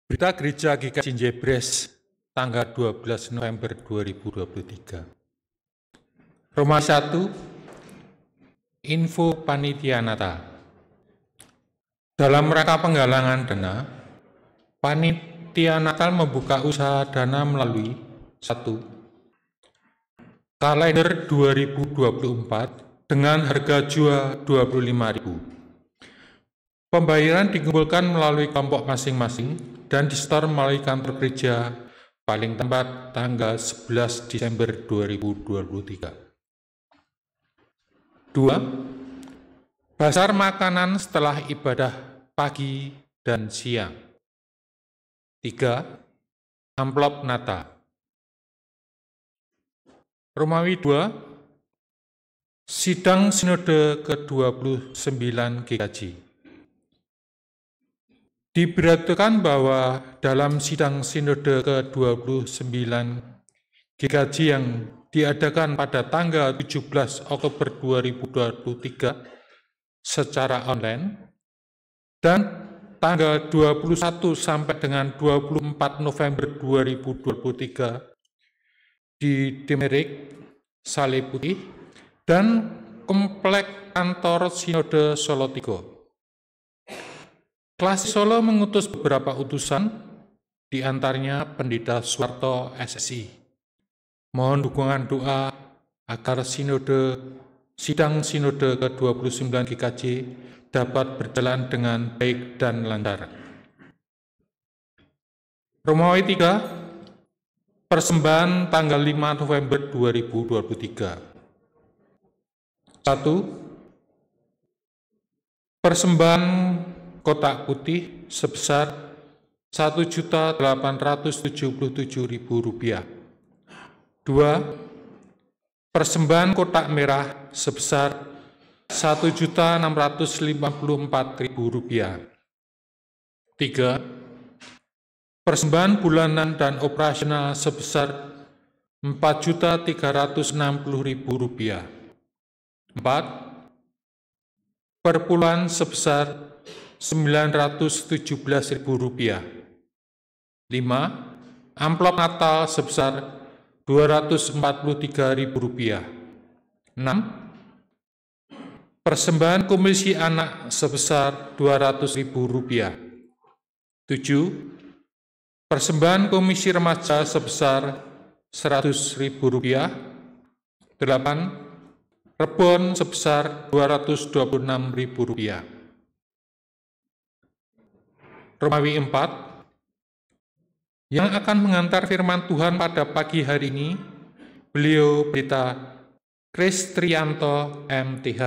Berita Gereja GKJ Jebres, tanggal 12 November 2023. Roma 1, Info Panitia Natal. Dalam rangka penggalangan dana, Panitia Natal membuka usaha dana melalui 1. Kalender 2024 dengan harga jual 25.000. Pembayaran dikumpulkan melalui kelompok masing-masing dan disetor melalui kantor gereja paling lambat tanggal 11 Desember 2023. 2. Bazar makanan setelah ibadah pagi dan siang. 3. Amplop Natal. Romawi 2. Sidang Sinode ke-29 GKJ. Diberitakan bahwa dalam sidang Sinode ke-29 GKJ yang diadakan pada tanggal 17 Oktober 2023 secara online dan tanggal 21 sampai dengan 24 November 2023 di Demerik, Saleh Putih, dan Komplek Kantor Sinode Solo Tigo. Kelas Solo mengutus beberapa utusan, di antaranya Pendeta Suwarto SSI. Mohon dukungan doa agar sidang Sinode ke-29 GKJ dapat berjalan dengan baik dan lancar. Romawi 3, persembahan tanggal 5 November 2023. 1. Persembahan kotak putih sebesar Rp1.877.000. 2. Persembahan kotak merah sebesar Rp1.654.000. 3. Persembahan bulanan dan operasional sebesar Rp4.360.000. 4. Perpuluhan sebesar Rp917.000. 5. Amplop Natal sebesar Rp243.000. 6. Persembahan Komisi Anak sebesar Rp200.000. 7. Persembahan Komisi Remaja sebesar Rp100.000. 8. Rebon sebesar Rp226.000. Romawi 4. Yang akan mengantar firman Tuhan pada pagi hari ini, beliau Pendeta Kristrianto MTH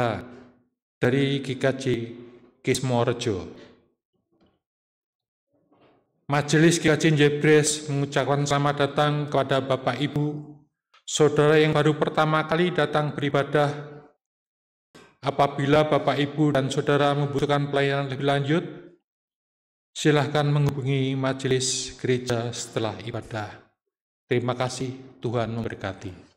dari GKJ Kismorejo. Majelis GKJ Jebres mengucapkan selamat datang kepada Bapak Ibu, Saudara yang baru pertama kali datang beribadah. Apabila Bapak Ibu dan Saudara membutuhkan pelayanan lebih lanjut, silahkan menghubungi majelis gereja setelah ibadah. Terima kasih, Tuhan memberkati.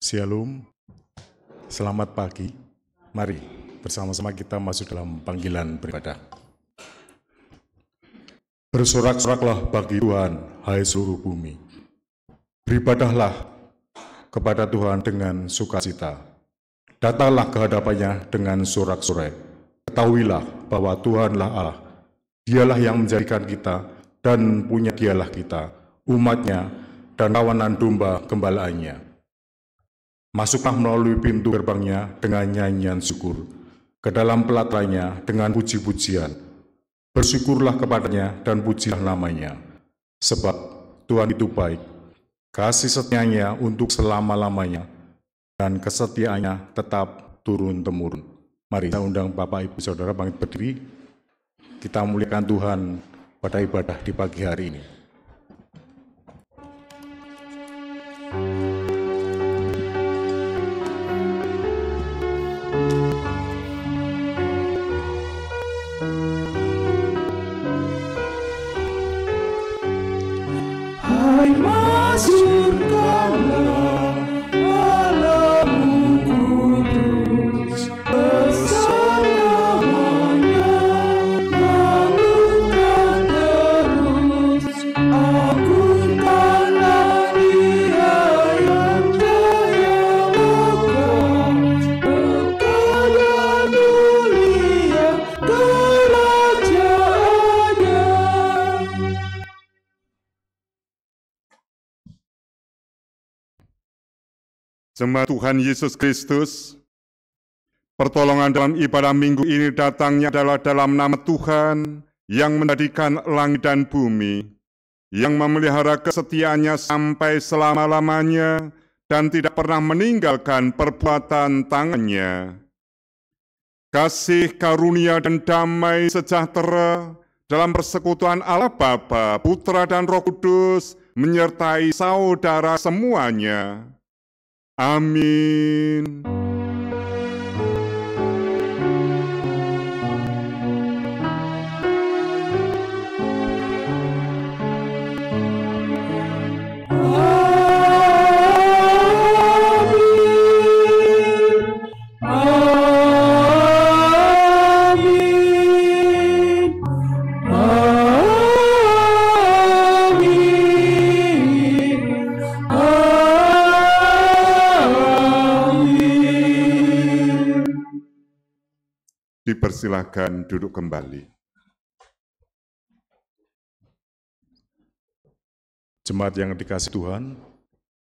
Shalom, selamat pagi. Mari bersama-sama kita masuk dalam panggilan beribadah. Bersorak-soraklah bagi Tuhan, hai seluruh bumi. Beribadahlah kepada Tuhan dengan sukacita. Datanglah ke hadapannya dengan sorak-sorai. Ketahuilah bahwa Tuhanlah Allah. Dialah yang menjadikan kita dan punya dialah kita, umatnya dan kawanan domba gembalaannya. Masuklah melalui pintu gerbangnya dengan nyanyian syukur, ke dalam pelatarnya dengan puji-pujian. Bersyukurlah kepadanya dan pujilah namanya, sebab Tuhan itu baik, kasih setianya untuk selama-lamanya, dan kesetiaannya tetap turun-temurun. Mari kita undang Bapak Ibu Saudara bangkit berdiri. Kita muliakan Tuhan pada ibadah di pagi hari ini. Hai masukkanlah Allahmu kudus bersamanya, bangunkan terus, agunkanlah Dia yang jaya megah, kekal dan mulia kerajaannya. Jemaat Tuhan Yesus Kristus, pertolongan dalam ibadah minggu ini datangnya adalah dalam nama Tuhan yang menjadikan langit dan bumi, yang memelihara kesetiaannya sampai selama-lamanya dan tidak pernah meninggalkan perbuatan tangannya. Kasih, karunia, dan damai sejahtera dalam persekutuan Allah Bapa, Putra, dan Roh Kudus menyertai saudara semuanya. Amin. Dipersilahkan duduk kembali. Jemaat yang dikasihi Tuhan,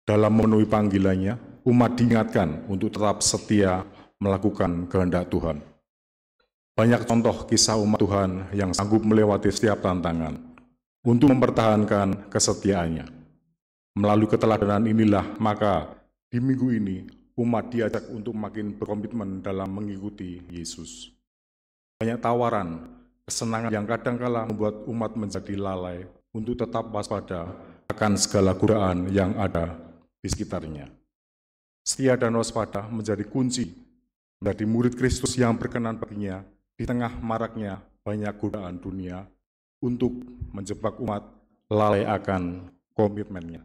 dalam memenuhi panggilannya, umat diingatkan untuk tetap setia melakukan kehendak Tuhan. Banyak contoh kisah umat Tuhan yang sanggup melewati setiap tantangan untuk mempertahankan kesetiaannya. Melalui keteladanan inilah, maka di minggu ini umat diajak untuk makin berkomitmen dalam mengikuti Yesus. Banyak tawaran, kesenangan yang kadangkala membuat umat menjadi lalai untuk tetap waspada akan segala godaan yang ada di sekitarnya. Setia dan waspada menjadi kunci menjadi murid Kristus yang berkenan baginya di tengah maraknya banyak godaan dunia untuk menjebak umat lalai akan komitmennya.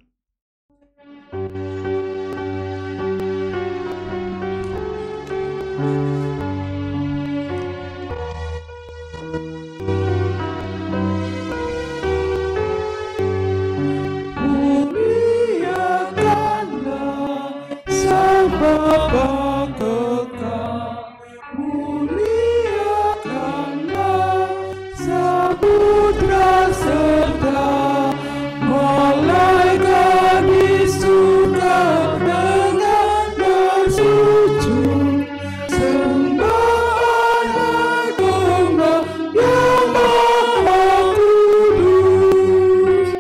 Muliakanlah Sang Bapa kekal, muliakanlah Sang Putra serta malaikat di surga dengan bersujud sembah agunglah yang Maha Kudus.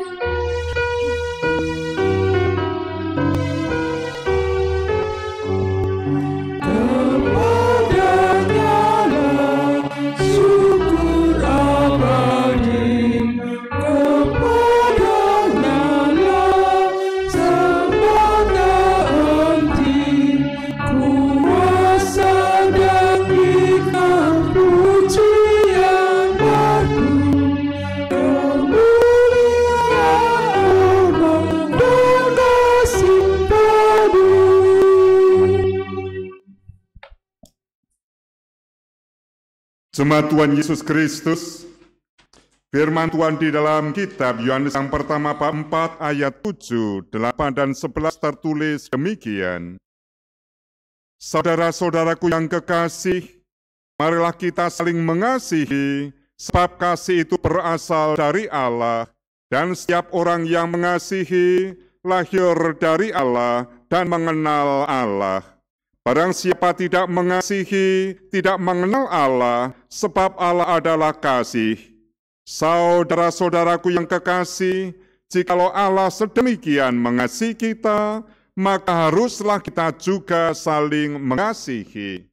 Kepadanya lah syukur abadi, kepadanya lah sembah tak henti, kuasa dan hikmat pujian batu, kemuliaan hormat dan kasih padu. Jemaat Tuhan Yesus Kristus, firman Tuhan di dalam kitab Yohanes yang pertama bab 4 ayat 7, 8, dan 11 tertulis demikian. Saudara-saudaraku yang kekasih, marilah kita saling mengasihi, sebab kasih itu berasal dari Allah, dan setiap orang yang mengasihi lahir dari Allah dan mengenal Allah. Barang siapa tidak mengasihi, tidak mengenal Allah, sebab Allah adalah kasih. Saudara-saudaraku yang kekasih, jikalau Allah sedemikian mengasihi kita, maka haruslah kita juga saling mengasihi.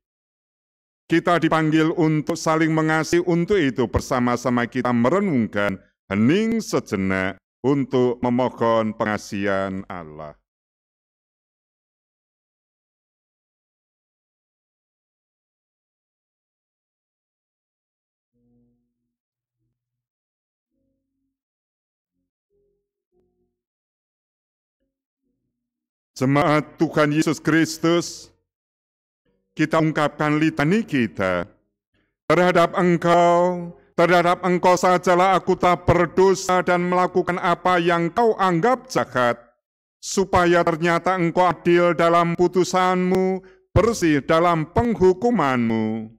Kita dipanggil untuk saling mengasihi, untuk itu bersama-sama kita merenungkan hening sejenak untuk memohon pengasihan Allah. Jemaat Tuhan Yesus Kristus, kita ungkapkan litani kita. Terhadap Engkau sajalah aku tak berdosa dan melakukan apa yang Kau anggap jahat, supaya ternyata Engkau adil dalam putusanmu, bersih dalam penghukumanmu.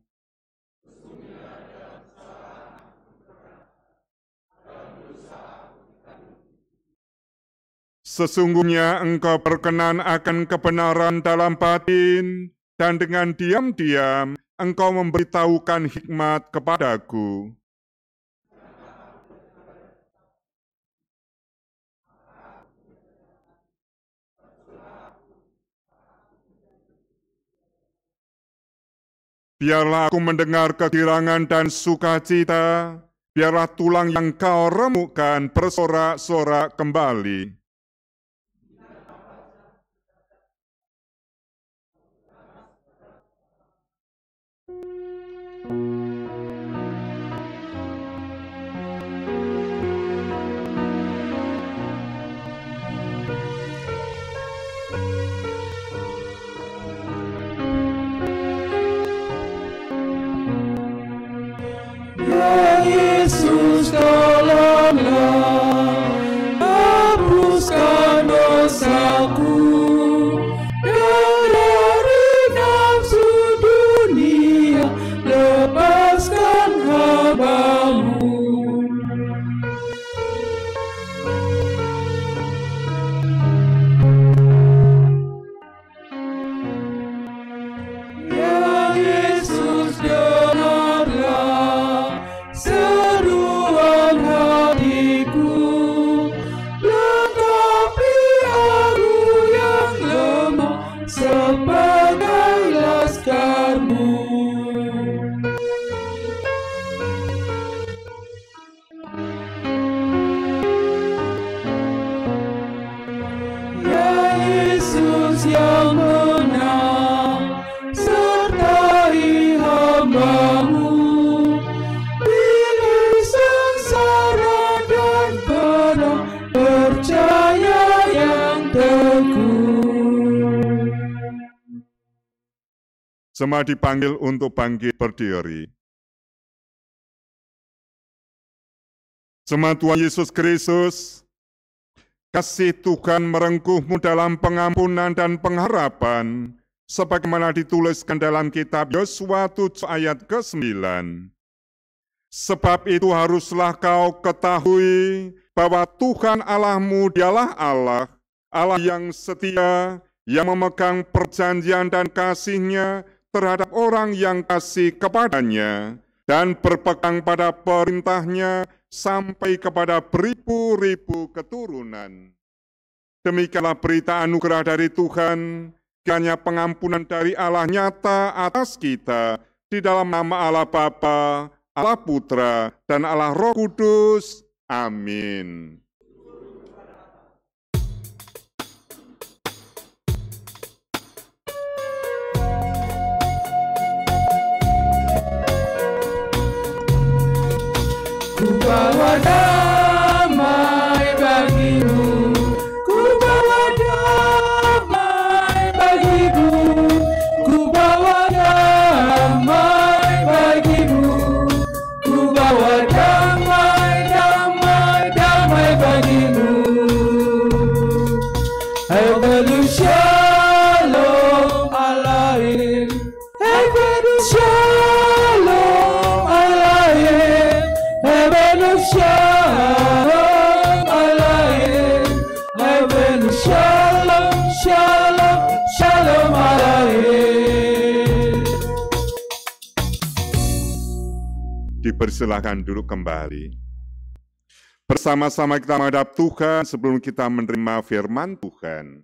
Sesungguhnya Engkau berkenan akan kebenaran dalam batin, dan dengan diam-diam Engkau memberitahukan hikmat kepadaku. Biarlah aku mendengar kegirangan dan sukacita, biarlah tulang yang Kau remukkan bersorak-sorak kembali. Ya Yesus, tolonglah, hapuskan dosaku, dari nafsu dunia, lepaskan hamba-Mu. Ya Yesus, dengarlah seruan hatiku, lengkapi aku yang lemah sebagai laskar-Mu. Ya Yesus yang menang, sertai hamba-Mu, pilih sengsara dan perang, percaya yang teguh. Jemaat dipanggil untuk bangkit berdiri. Jemaat Tuhan Yesus Kristus, kasih Tuhan merengkuhmu dalam pengampunan dan pengharapan, sebagaimana dituliskan dalam kitab Yosua 7 ayat ke-9. Sebab itu haruslah kau ketahui bahwa Tuhan Allahmu dialah Allah, Allah yang setia, yang memegang perjanjian dan kasih-Nya terhadap orang yang kasih kepadanya, dan berpegang pada perintah-Nya sampai kepada beribu-ribu keturunan. Demikianlah berita anugerah dari Tuhan, kiranya pengampunan dari Allah nyata atas kita, di dalam nama Allah Bapa, Allah Putra, dan Allah Roh Kudus. Amin. Ku bawa damai bagimu, ku bawa damai bagimu, ku bawa damai bagimu, ku bawa damai, damai, damai bagimu. Heavenly Shalom Alaim, Heavenly Shalom Alaim, Heavenly Shalom Alaim, Heavenly Shalom, Shalom, Shalom Alaim. Dipersilakan duduk kembali. Bersama-sama kita menghadap Tuhan sebelum kita menerima firman Tuhan.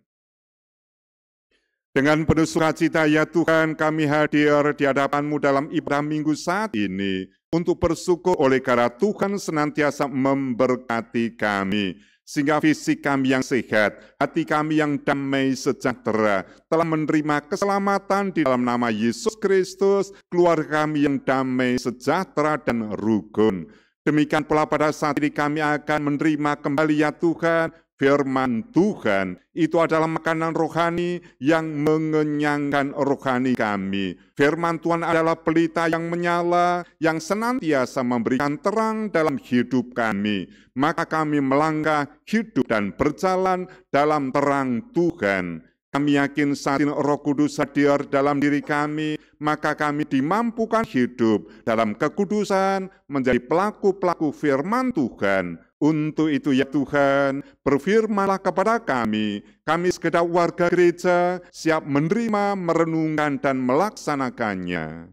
Dengan penuh sukacita ya Tuhan, kami hadir di hadapan-Mu dalam ibadah minggu saat ini untuk bersyukur oleh karena Tuhan senantiasa memberkati kami, sehingga fisik kami yang sehat, hati kami yang damai sejahtera, telah menerima keselamatan di dalam nama Yesus Kristus, keluarga kami yang damai sejahtera dan rukun. Demikian pula pada saat ini kami akan menerima kembali ya Tuhan, firman Tuhan. Itu adalah makanan rohani yang mengenyangkan rohani kami. Firman Tuhan adalah pelita yang menyala, yang senantiasa memberikan terang dalam hidup kami. Maka kami melangkah hidup dan berjalan dalam terang Tuhan. Kami yakin saat ini Roh Kudus hadir dalam diri kami, maka kami dimampukan hidup dalam kekudusan, menjadi pelaku-pelaku firman Tuhan. Untuk itu ya Tuhan, berfirmanlah kepada kami sekedar warga gereja, siap menerima, merenungkan, dan melaksanakannya.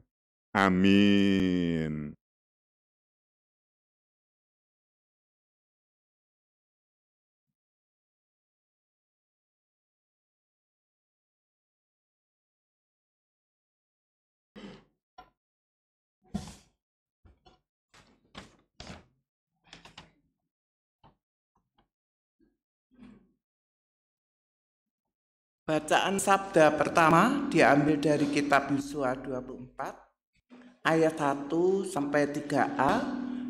Amin. Bacaan sabda pertama diambil dari kitab Yosua 24 ayat 1 sampai 3a,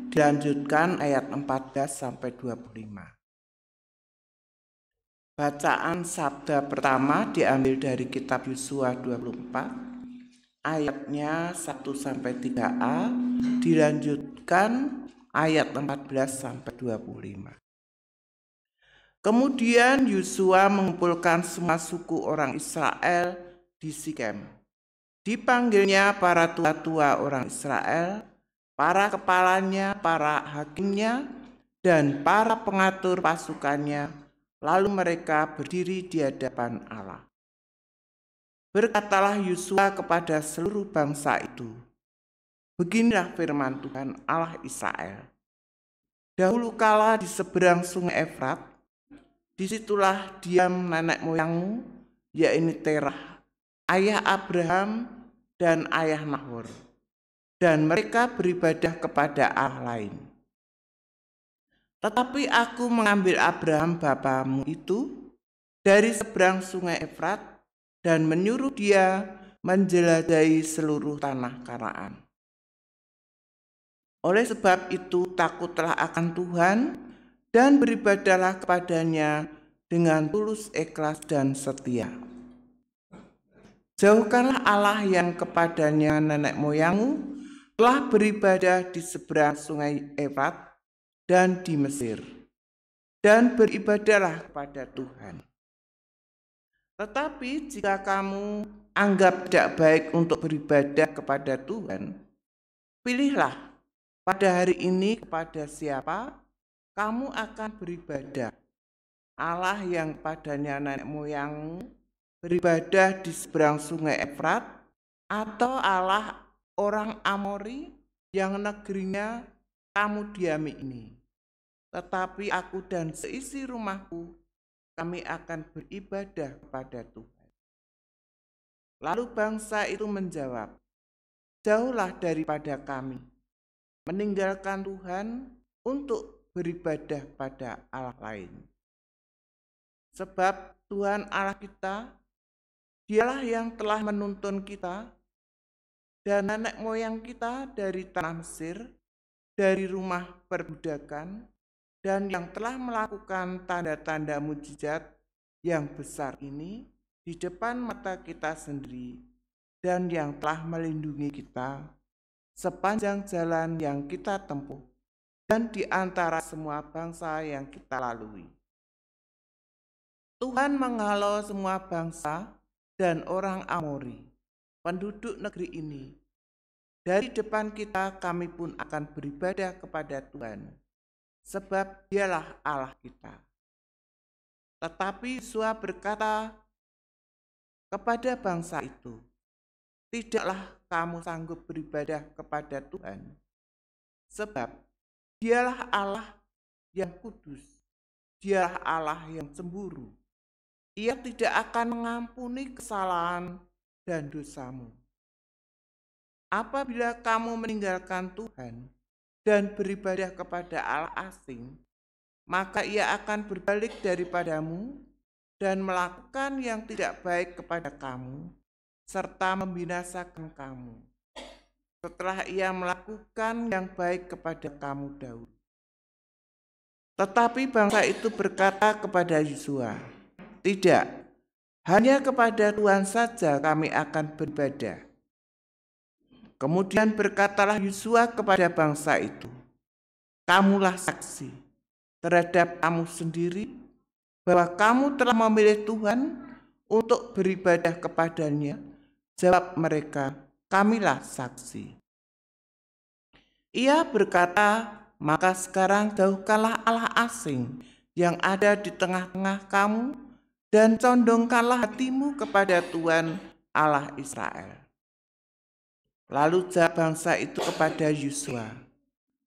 dilanjutkan ayat 14 sampai 25. Bacaan sabda pertama diambil dari kitab Yosua 24 ayatnya 1 sampai 3a, dilanjutkan ayat 14 sampai 25. Kemudian Yosua mengumpulkan semua suku orang Israel di Sikem. Dipanggilnya para tua-tua orang Israel, para kepalanya, para hakimnya, dan para pengatur pasukannya. Lalu mereka berdiri di hadapan Allah. Berkatalah Yosua kepada seluruh bangsa itu, beginilah firman Tuhan Allah Israel. Dahulu kala di seberang sungai Efrat, disitulah diam nenek moyangmu, yaitu Terah, ayah Abraham dan ayah Nahor, dan mereka beribadah kepada Allah lain. Tetapi aku mengambil Abraham bapamu itu dari seberang sungai Efrat dan menyuruh dia menjelajahi seluruh tanah Kanaan. Oleh sebab itu takutlah akan Tuhan dan beribadahlah kepadanya dengan tulus, ikhlas, dan setia. Jauhkanlah Allah yang kepadanya nenek moyangmu telah beribadah di seberang sungai Efrat dan di Mesir, dan beribadahlah kepada Tuhan. Tetapi jika kamu anggap tidak baik untuk beribadah kepada Tuhan, pilihlah pada hari ini kepada siapa kamu akan beribadah, Allah yang padanya nenek moyangmu beribadah di seberang sungai Efrat, atau Allah orang Amori yang negerinya kamu diami ini. Tetapi aku dan seisi rumahku, kami akan beribadah kepada Tuhan. Lalu bangsa itu menjawab, jauhlah daripada kami, meninggalkan Tuhan untuk beribadah pada Allah lain. Sebab Tuhan Allah kita, Dialah yang telah menuntun kita dan nenek moyang kita dari tanah Mesir, dari rumah perbudakan, dan yang telah melakukan tanda-tanda mujizat yang besar ini di depan mata kita sendiri, dan yang telah melindungi kita sepanjang jalan yang kita tempuh dan di antara semua bangsa yang kita lalui. Tuhan menghalau semua bangsa dan orang Amori, penduduk negeri ini. Dari depan kita kami pun akan beribadah kepada Tuhan, sebab Dialah Allah kita. Tetapi Yosua berkata kepada bangsa itu, tidaklah kamu sanggup beribadah kepada Tuhan, sebab Dialah Allah yang kudus. Dialah Allah yang cemburu. Ia tidak akan mengampuni kesalahan dan dosamu. Apabila kamu meninggalkan Tuhan dan beribadah kepada Allah asing, maka ia akan berbalik daripadamu dan melakukan yang tidak baik kepada kamu, serta membinasakan kamu, setelah ia melakukan yang baik kepada kamu dahulu. Tetapi bangsa itu berkata kepada Yosua, "Tidak, hanya kepada Tuhan saja kami akan beribadah." Kemudian berkatalah Yosua kepada bangsa itu, "Kamulah saksi terhadap kamu sendiri bahwa kamu telah memilih Tuhan untuk beribadah kepadanya." Jawab mereka, "Kamilah saksi." Ia berkata, "Maka sekarang jauhkanlah Allah asing yang ada di tengah-tengah kamu dan condongkanlah hatimu kepada Tuhan Allah Israel." Lalu jawab bangsa itu kepada Yosua,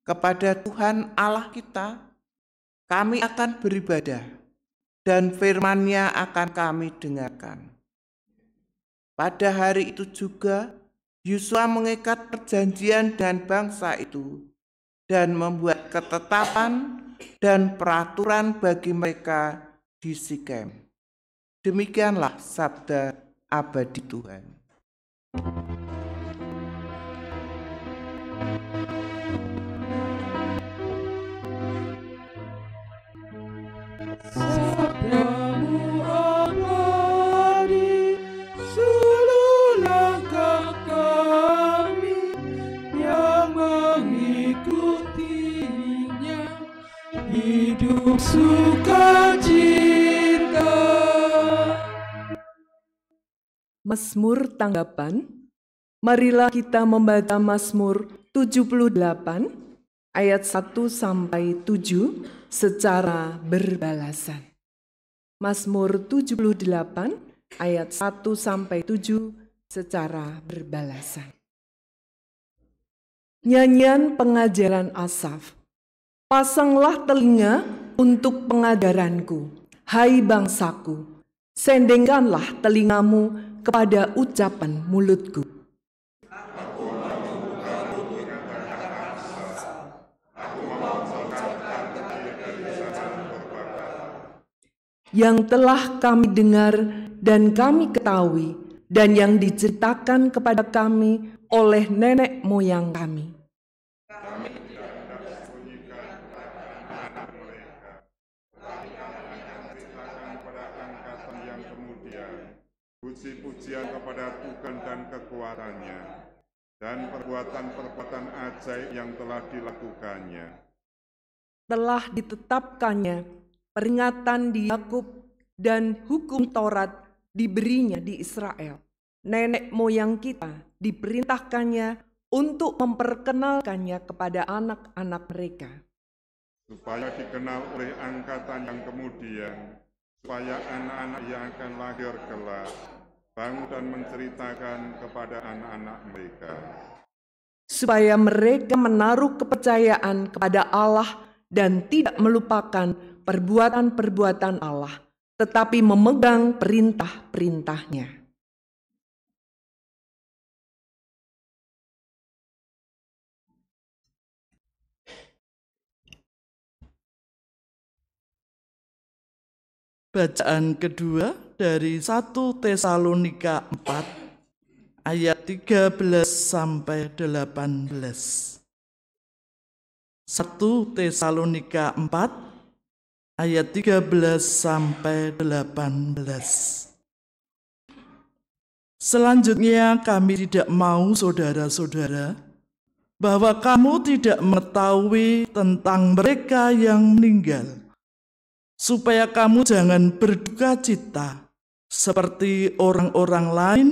"Kepada Tuhan Allah kita, kami akan beribadah dan firman-Nya akan kami dengarkan." Pada hari itu juga Yosua mengikat perjanjian dengan bangsa itu dan membuat ketetapan dan peraturan bagi mereka di Sikem. Demikianlah sabda abadi Tuhan. Sabdamu abadi, seluruh langkah kami yang mengikutinya, hidup sukacita. Mazmur tanggapan. Marilah kita membaca Mazmur 78 ayat 1 sampai 7 secara berbalasan. Mazmur 78 ayat 1 sampai 7 secara berbalasan. Nyanyian pengajaran Asaf. Pasanglah telinga untuk pengajaranku, hai bangsaku. Sendengkanlah telingamu kepada ucapan mulutku. Yang telah kami dengar dan kami ketahui, dan yang diceritakan kepada kami oleh nenek moyang kami. Puji-pujian kepada Tuhan dan kekuatannya, dan perbuatan-perbuatan ajaib yang telah dilakukannya. Telah ditetapkannya peringatan di Yakub dan hukum Taurat diberinya di Israel. Nenek moyang kita diperintahkannya untuk memperkenalkannya kepada anak-anak mereka. Supaya dikenal oleh angkatan yang kemudian, supaya anak-anak yang akan lahir kelak bangun dan menceritakan kepada anak-anak mereka. Supaya mereka menaruh kepercayaan kepada Allah dan tidak melupakan perbuatan-perbuatan Allah, tetapi memegang perintah-perintahnya. Bacaan kedua dari 1 Tesalonika 4 ayat 13 sampai 18. 1 Tesalonika 4 ayat 13 sampai 18. Selanjutnya kami tidak mau saudara-saudara bahwa kamu tidak mengetahui tentang mereka yang meninggal, supaya kamu jangan berduka cita seperti orang-orang lain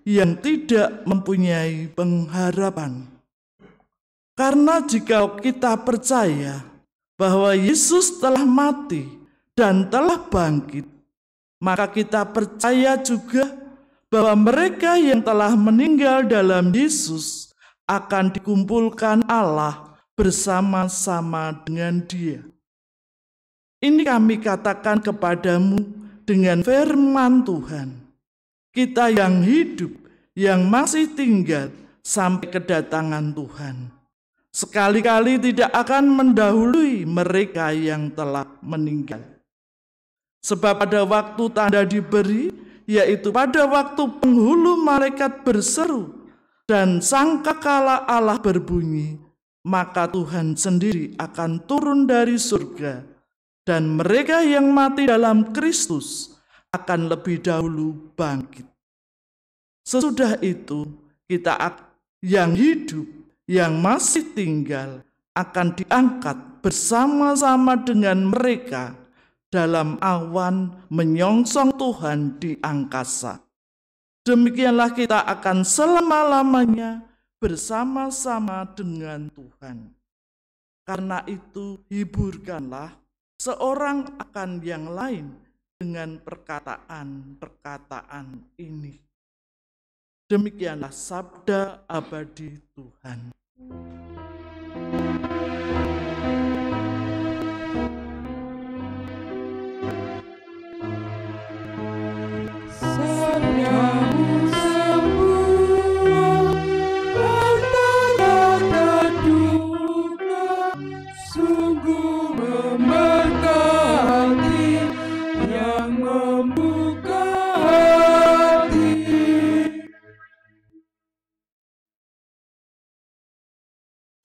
yang tidak mempunyai pengharapan. Karena jika kita percaya bahwa Yesus telah mati dan telah bangkit, maka kita percaya juga bahwa mereka yang telah meninggal dalam Yesus akan dikumpulkan Allah bersama-sama dengan Dia. Ini kami katakan kepadamu dengan firman Tuhan. Kita yang hidup, yang masih tinggal sampai kedatangan Tuhan, sekali-kali tidak akan mendahului mereka yang telah meninggal. Sebab pada waktu tanda diberi, yaitu pada waktu penghulu malaikat berseru dan sangkakala Allah berbunyi, maka Tuhan sendiri akan turun dari surga, dan mereka yang mati dalam Kristus akan lebih dahulu bangkit. Sesudah itu, kita yang hidup, yang masih tinggal, akan diangkat bersama-sama dengan mereka dalam awan menyongsong Tuhan di angkasa. Demikianlah kita akan selama-lamanya bersama-sama dengan Tuhan. Karena itu, hiburkanlah seorang akan yang lain dengan perkataan-perkataan ini. Demikianlah sabda abadi Tuhan.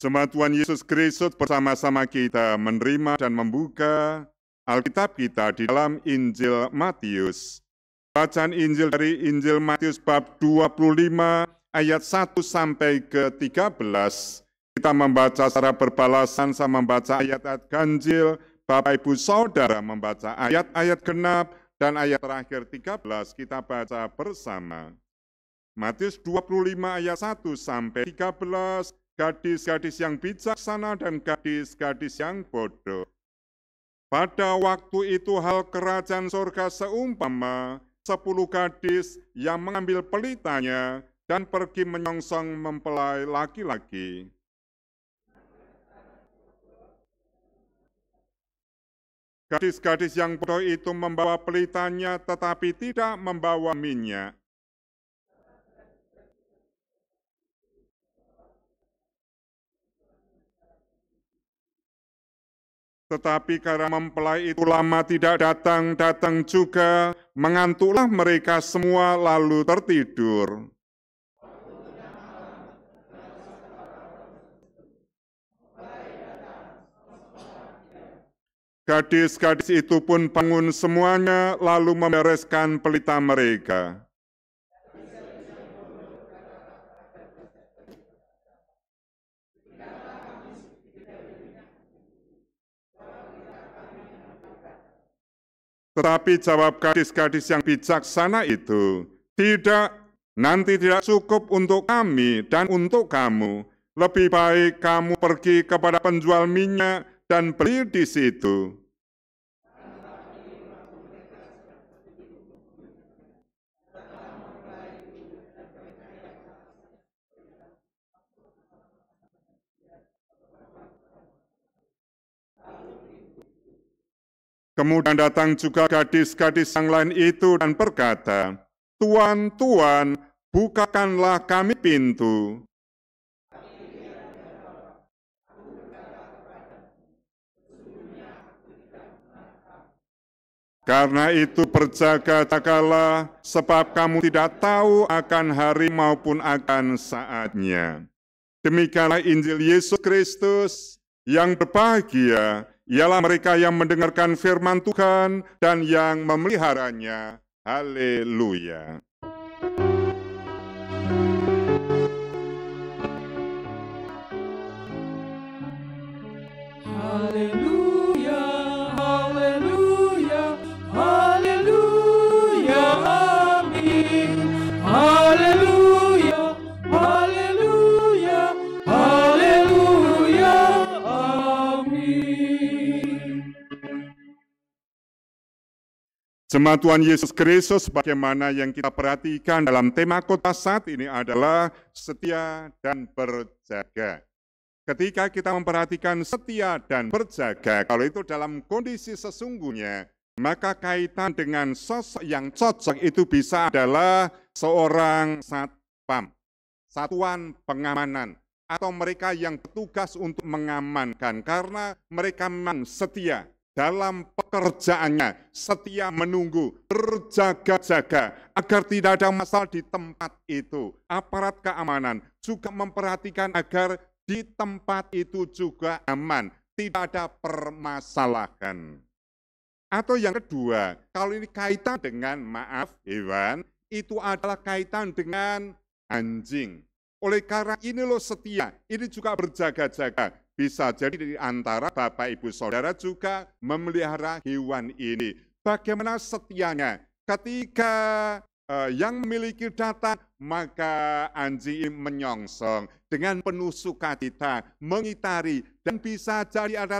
Jemaat Tuhan Yesus Kristus, bersama-sama kita menerima dan membuka Alkitab kita di dalam Injil Matius. Bacaan Injil dari Injil Matius bab 25 ayat 1 sampai ke 13. Kita membaca secara berbalasan, saya membaca ayat-ayat ganjil, Bapak Ibu Saudara membaca ayat-ayat genap, dan ayat terakhir 13 kita baca bersama. Matius 25 ayat 1 sampai 13. Gadis-gadis yang bijaksana dan gadis-gadis yang bodoh. Pada waktu itu hal kerajaan surga seumpama 10 gadis yang mengambil pelitanya dan pergi menyongsong mempelai laki-laki. Gadis-gadis yang bodoh itu membawa pelitanya tetapi tidak membawa minyak. Tetapi karena mempelai itu lama tidak datang juga, mengantuklah mereka semua lalu tertidur. Gadis-gadis itu pun bangun semuanya lalu membereskan pelita mereka. Tetapi jawab gadis-gadis yang bijaksana itu, tidak, nanti tidak cukup untuk kami dan untuk kamu. Lebih baik kamu pergi kepada penjual minyak dan beli di situ. Kemudian datang juga gadis-gadis yang lain itu dan berkata, Tuan, Tuan, bukakanlah kami pintu. Karena itu berjaga-jagalah, sebab kamu tidak tahu akan hari maupun akan saatnya. Demikianlah Injil Yesus Kristus. Yang berbahagia ialah mereka yang mendengarkan firman Tuhan dan yang memeliharanya. Haleluya. Haleluya, haleluya, haleluya, amin. Haleluya, haleluya, haleluya, amin. Jemaat Tuhan Yesus Kristus, bagaimana yang kita perhatikan dalam tema khotbah saat ini adalah setia dan berjaga. ketika kita memperhatikan setia dan berjaga, kalau itu dalam kondisi sesungguhnya, maka kaitan dengan sosok yang cocok itu bisa adalah seorang satpam, satuan pengamanan, atau mereka yang bertugas untuk mengamankan, karena mereka memang setia dalam pekerjaannya, setia menunggu, berjaga-jaga agar tidak ada masalah di tempat itu. Aparat keamanan juga memperhatikan agar di tempat itu juga aman, tidak ada permasalahan. Atau yang kedua, kalau ini kaitan dengan hewan, itu adalah kaitan dengan anjing. Oleh karena ini loh setia, ini juga berjaga-jaga. Bisa jadi di antara Bapak Ibu Saudara juga memelihara hewan ini. Bagaimana setianya? Ketika yang memiliki data, maka anjing menyongsong dengan penuh sukacita, mengitari, dan bisa jadi ada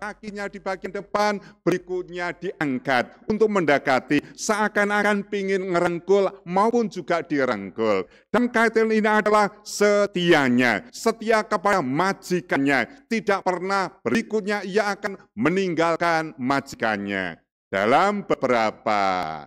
kakinya di bagian depan, berikutnya diangkat untuk mendekati, seakan-akan pingin ngerengkul maupun juga direngkul. Dan kaitan ini adalah setianya, setia kepada majikannya, tidak pernah berikutnya ia akan meninggalkan majikannya. Dalam beberapa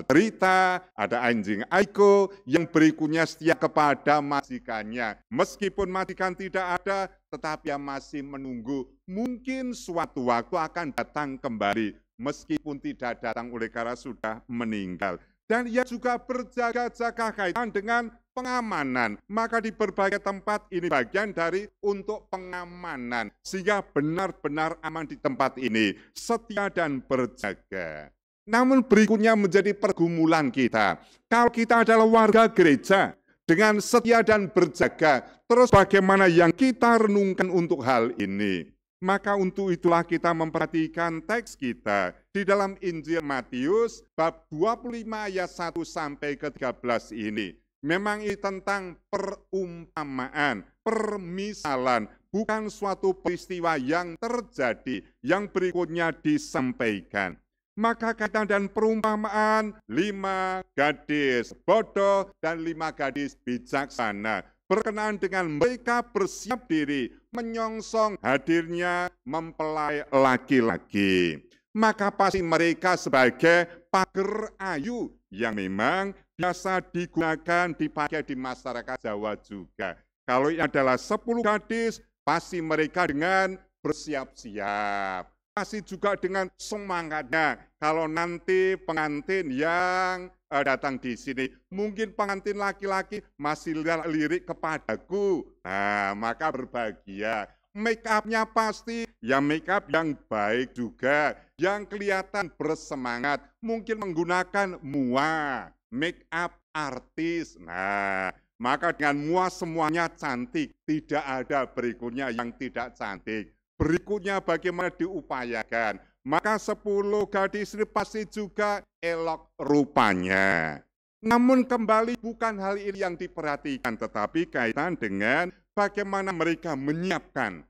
cerita ada anjing Aiko yang berikutnya setia kepada majikannya. Meskipun majikan tidak ada, tetapi ia masih menunggu. Mungkin suatu waktu akan datang kembali, meskipun tidak datang oleh karena sudah meninggal. Dan ia juga berjaga-jaga kaitan dengan pengamanan. Maka di berbagai tempat ini bagian dari untuk pengamanan, sehingga benar-benar aman di tempat ini, setia dan berjaga. Namun berikutnya menjadi pergumulan kita. Kalau kita adalah warga gereja dengan setia dan berjaga, terus bagaimana yang kita renungkan untuk hal ini? Maka untuk itulah kita memperhatikan teks kita di dalam Injil Matius bab 25 ayat 1 sampai ke 13 ini. Memang ini tentang perumpamaan, permisalan, bukan suatu peristiwa yang terjadi yang berikutnya disampaikan. Maka kaitan dan perumpamaan 5 gadis bodoh dan 5 gadis bijaksana berkenaan dengan mereka bersiap diri menyongsong hadirnya mempelai laki-laki. Maka pasti mereka sebagai pager ayu yang memang biasa digunakan dipakai di masyarakat Jawa juga. Kalau ini adalah 10 gadis, pasti mereka dengan bersiap-siap. Pasti juga dengan semangatnya. Kalau nanti pengantin yang datang di sini, mungkin pengantin laki-laki masih lirik kepadaku. Nah, maka berbahagia. Make up-nya pasti ya make up yang baik juga, yang kelihatan bersemangat. Mungkin menggunakan mua, make up artis. Nah, maka dengan mua semuanya cantik, tidak ada berikutnya yang tidak cantik. Berikutnya bagaimana diupayakan. Maka 10 gadis ini pasti juga elok rupanya. Namun kembali bukan hal ini yang diperhatikan, tetapi kaitan dengan bagaimana mereka menyiapkan.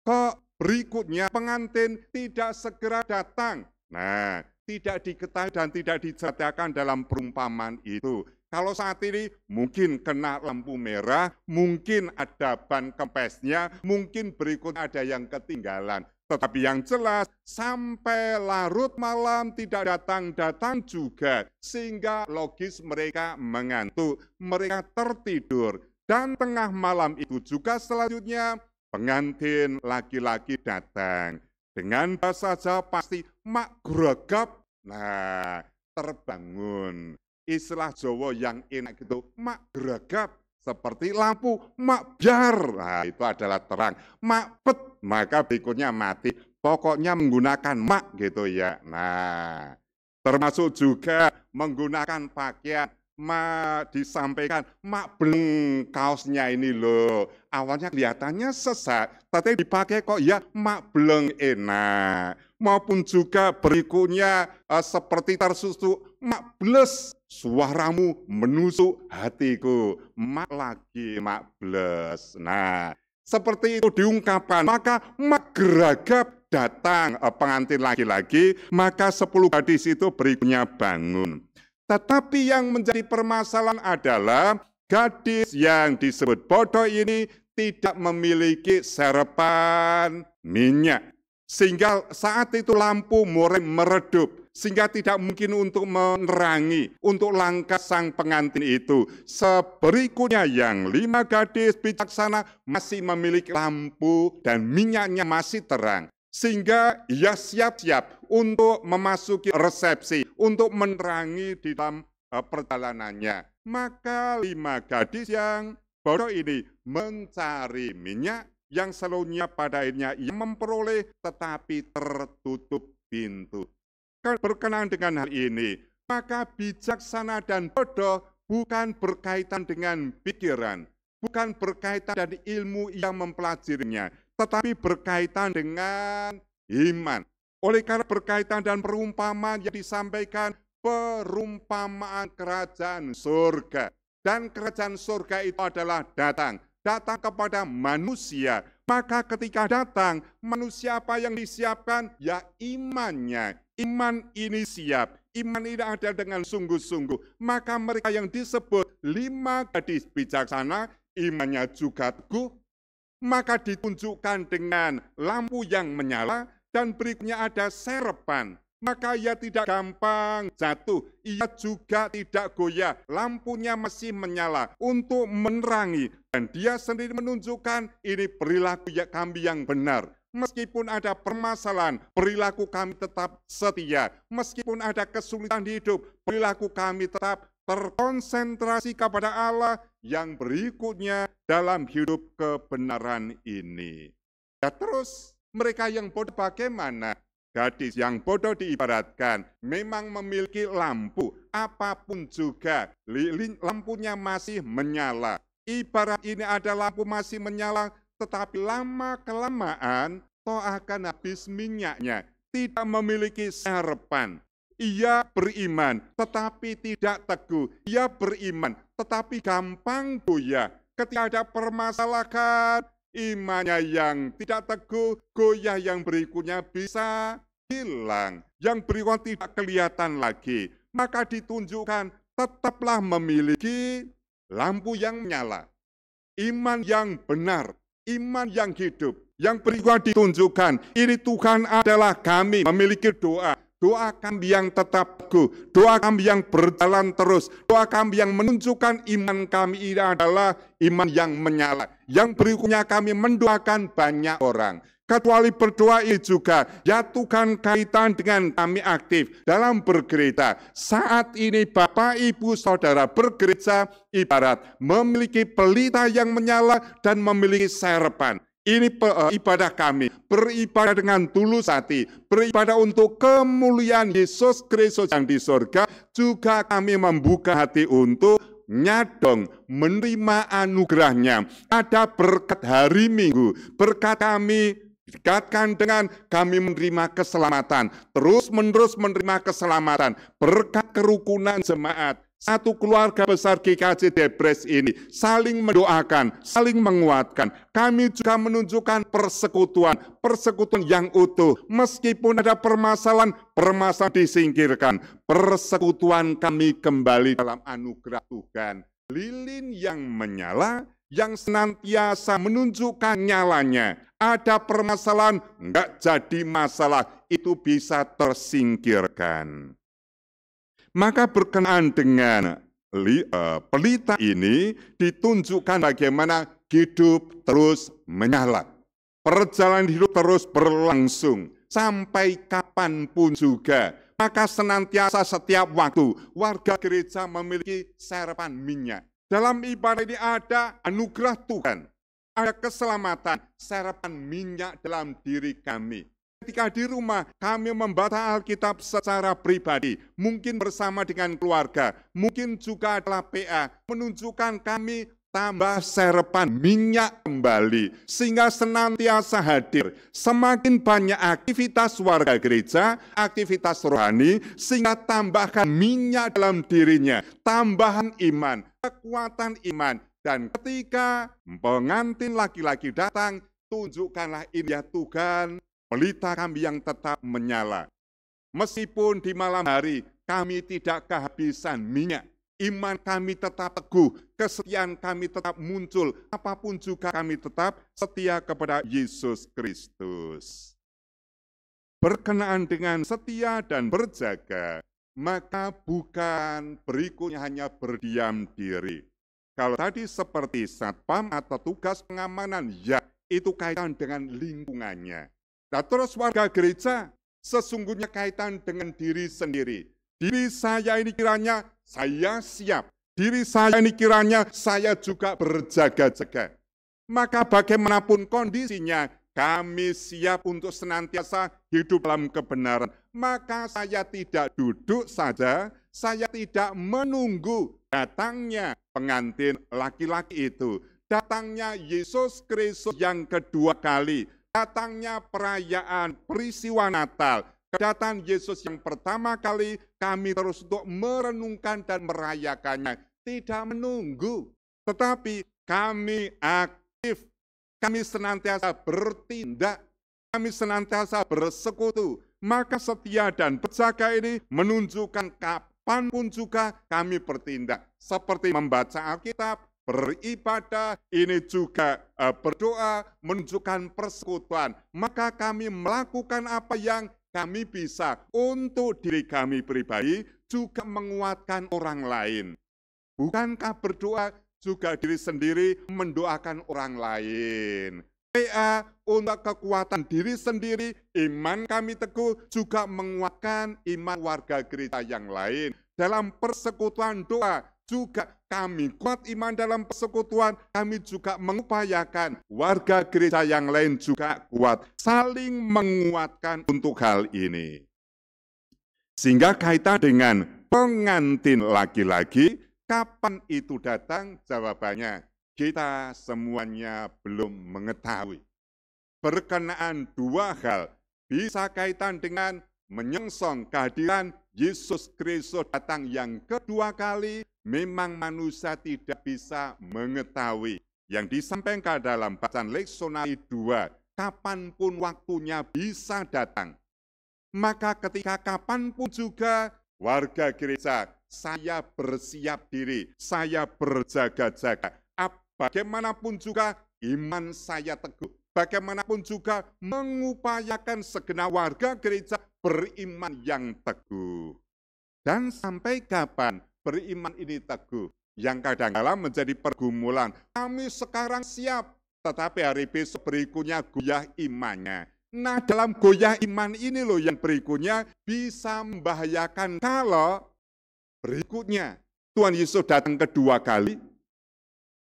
Kok berikutnya pengantin tidak segera datang. Nah, tidak diketahui dan tidak diceritakan dalam perumpamaan itu. Kalau saat ini mungkin kena lampu merah, mungkin ada ban kempesnya, mungkin berikutnya ada yang ketinggalan. Tetapi yang jelas sampai larut malam tidak datang-datang juga, sehingga logis mereka mengantuk, mereka tertidur. Dan tengah malam itu juga selanjutnya pengantin laki-laki datang. Dengan bahasa Jawa pasti mak gregap, nah terbangun. Istilah Jawa yang enak itu mak gregap, seperti lampu mak biar, nah itu adalah terang. Mak pet, maka berikutnya mati. Pokoknya menggunakan mak gitu ya. Nah, termasuk juga menggunakan pakaian. Disampaikan mak beleng kaosnya ini loh. Awalnya kelihatannya sesak, tapi dipakai kok ya mak beleng enak. Maupun juga berikutnya seperti tersusu mak bles, suaramu menusuk hatiku. Mak lagi mak bles. Nah, seperti itu diungkapkan. Maka mak geragap datang pengantin laki-laki, maka 10 gadis itu berikutnya bangun. Tetapi yang menjadi permasalahan adalah gadis yang disebut bodoh ini tidak memiliki serapan minyak. Sehingga saat itu lampu mulai meredup, sehingga tidak mungkin untuk menerangi, untuk langkah sang pengantin itu. Berikutnya yang 5 gadis bijaksana masih memiliki lampu dan minyaknya masih terang. Sehingga ia siap-siap untuk memasuki resepsi, untuk menerangi di dalam perjalanannya. Maka 5 gadis yang bodoh ini mencari minyak yang seluruhnya pada akhirnya ia memperoleh tetapi tertutup pintu. Berkenaan dengan hal ini, maka bijaksana dan bodoh bukan berkaitan dengan pikiran, bukan berkaitan dengan ilmu yang mempelajarinya, tetapi berkaitan dengan iman. Oleh karena berkaitan dan perumpamaan yang disampaikan, perumpamaan kerajaan surga. Dan kerajaan surga itu adalah datang kepada manusia. Maka ketika datang, manusia apa yang disiapkan? Ya imannya. Iman ini siap. Iman ini ada dengan sungguh-sungguh. Maka mereka yang disebut 5 gadis bijaksana, imannya juga teguh. Maka ditunjukkan dengan lampu yang menyala, dan berikutnya ada serapan. Maka ia tidak gampang jatuh, ia juga tidak goyah, lampunya masih menyala untuk menerangi. Dan dia sendiri menunjukkan ini perilaku kami yang benar. Meskipun ada permasalahan, perilaku kami tetap setia. Meskipun ada kesulitan di hidup, perilaku kami tetap terkonsentrasi kepada Allah yang berikutnya dalam hidup kebenaran ini. Ya terus mereka yang bodoh bagaimana? Gadis yang bodoh diibaratkan memang memiliki lampu, apapun juga lampunya masih menyala. Ibarat ini ada lampu masih menyala, tetapi lama-kelamaan toh akan habis minyaknya, tidak memiliki serapan. Ia beriman, tetapi tidak teguh. Ia beriman, tetapi gampang goyah. Ketika ada permasalahan, imannya yang tidak teguh, goyah yang berikutnya bisa hilang. Yang berikutnya tidak kelihatan lagi. Maka ditunjukkan tetaplah memiliki lampu yang menyala. Iman yang benar, iman yang hidup. Yang berikutnya ditunjukkan, ini Tuhan adalah kami memiliki doa. Doa kami yang tetap teguh, doa kami yang berjalan terus, doa kami yang menunjukkan iman kami ini adalah iman yang menyala. Yang berikutnya kami mendoakan banyak orang. Kecuali berdoa ini juga, ya Tuhan kaitan dengan kami aktif dalam bergereja. Saat ini Bapak, Ibu, Saudara bergereja ibarat memiliki pelita yang menyala dan memiliki serapan. Ini ibadah kami, beribadah dengan tulus hati, beribadah untuk kemuliaan Yesus Kristus yang di surga. Juga kami membuka hati untuk nyadong, menerima anugerahnya. Ada berkat hari Minggu, berkat kami dikatkan dengan kami menerima keselamatan, terus-menerus menerima keselamatan, berkat kerukunan jemaat. Satu keluarga besar GKJ Debres ini saling mendoakan, saling menguatkan. Kami juga menunjukkan persekutuan yang utuh. Meskipun ada permasalahan disingkirkan. Persekutuan kami kembali dalam anugerah Tuhan. Lilin yang menyala, yang senantiasa menunjukkan nyalanya. Ada permasalahan, enggak jadi masalah, itu bisa tersingkirkan. Maka berkenaan dengan pelita ini ditunjukkan bagaimana hidup terus menyala. Perjalanan hidup terus berlangsung sampai kapanpun juga. Maka senantiasa setiap waktu warga gereja memiliki serapan minyak. Dalam ibadah ini ada anugerah Tuhan, ada keselamatan, serapan minyak dalam diri kami. Ketika di rumah kami membaca Alkitab secara pribadi, mungkin bersama dengan keluarga, mungkin juga adalah PA, menunjukkan kami tambah serapan minyak kembali, sehingga senantiasa hadir. Semakin banyak aktivitas warga gereja, aktivitas rohani, sehingga tambahkan minyak dalam dirinya, tambahan iman, kekuatan iman. Dan ketika pengantin laki-laki datang, tunjukkanlah ini ya Tuhan, pelita kami yang tetap menyala. Meskipun di malam hari kami tidak kehabisan minyak, iman kami tetap teguh, kesetiaan kami tetap muncul, apapun juga kami tetap setia kepada Yesus Kristus. Berkenaan dengan setia dan berjaga, maka bukan berikutnya hanya berdiam diri. Kalau tadi seperti satpam atau tugas pengamanan, ya itu kaitan dengan lingkungannya. Nah terus warga gereja, sesungguhnya kaitan dengan diri sendiri. Diri saya ini kiranya saya siap. Diri saya ini kiranya saya juga berjaga-jaga. Maka bagaimanapun kondisinya, kami siap untuk senantiasa hidup dalam kebenaran. Maka saya tidak duduk saja, saya tidak menunggu datangnya pengantin laki-laki itu. Datangnya Yesus Kristus yang kedua kali. Datangnya perayaan peristiwa Natal. Kedatangan Yesus yang pertama kali, kami terus untuk merenungkan dan merayakannya. Tidak menunggu, tetapi kami aktif. Kami senantiasa bertindak, kami senantiasa bersekutu. Maka setia dan berjaga ini menunjukkan kapanpun juga kami bertindak. Seperti membaca Alkitab, beribadah, ini juga berdoa, menunjukkan persekutuan. Maka kami melakukan apa yang kami bisa untuk diri kami pribadi, juga menguatkan orang lain. Bukankah berdoa juga diri sendiri mendoakan orang lain? PA untuk kekuatan diri sendiri, iman kami teguh juga menguatkan iman warga gereja yang lain. Dalam persekutuan doa juga kami kuat iman dalam persekutuan, kami juga mengupayakan warga gereja yang lain juga kuat, saling menguatkan untuk hal ini. Sehingga kaitan dengan pengantin laki-laki, kapan itu datang? Jawabannya, kita semuanya belum mengetahui. Berkenaan dua hal, bisa kaitan dengan menyongsong kehadiran Yesus Kristus datang yang kedua kali, memang manusia tidak bisa mengetahui. Yang disampaikan dalam bacaan leksionari 2, kapanpun waktunya bisa datang. Maka ketika kapanpun juga, warga gereja, saya bersiap diri, saya berjaga-jaga. Bagaimanapun juga iman saya teguh. Bagaimanapun juga mengupayakan segenap warga gereja beriman yang teguh. Dan sampai kapan beriman ini teguh? Yang kadang-kadang menjadi pergumulan. Kami sekarang siap, tetapi hari besok berikutnya goyah imannya. Nah dalam goyah iman ini loh yang berikutnya bisa membahayakan kalau berikutnya Tuhan Yesus datang kedua kali,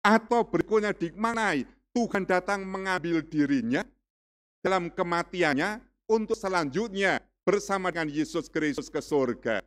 atau berikutnya dimanai Tuhan datang mengambil dirinya dalam kematiannya untuk selanjutnya bersama dengan Yesus Kristus ke surga.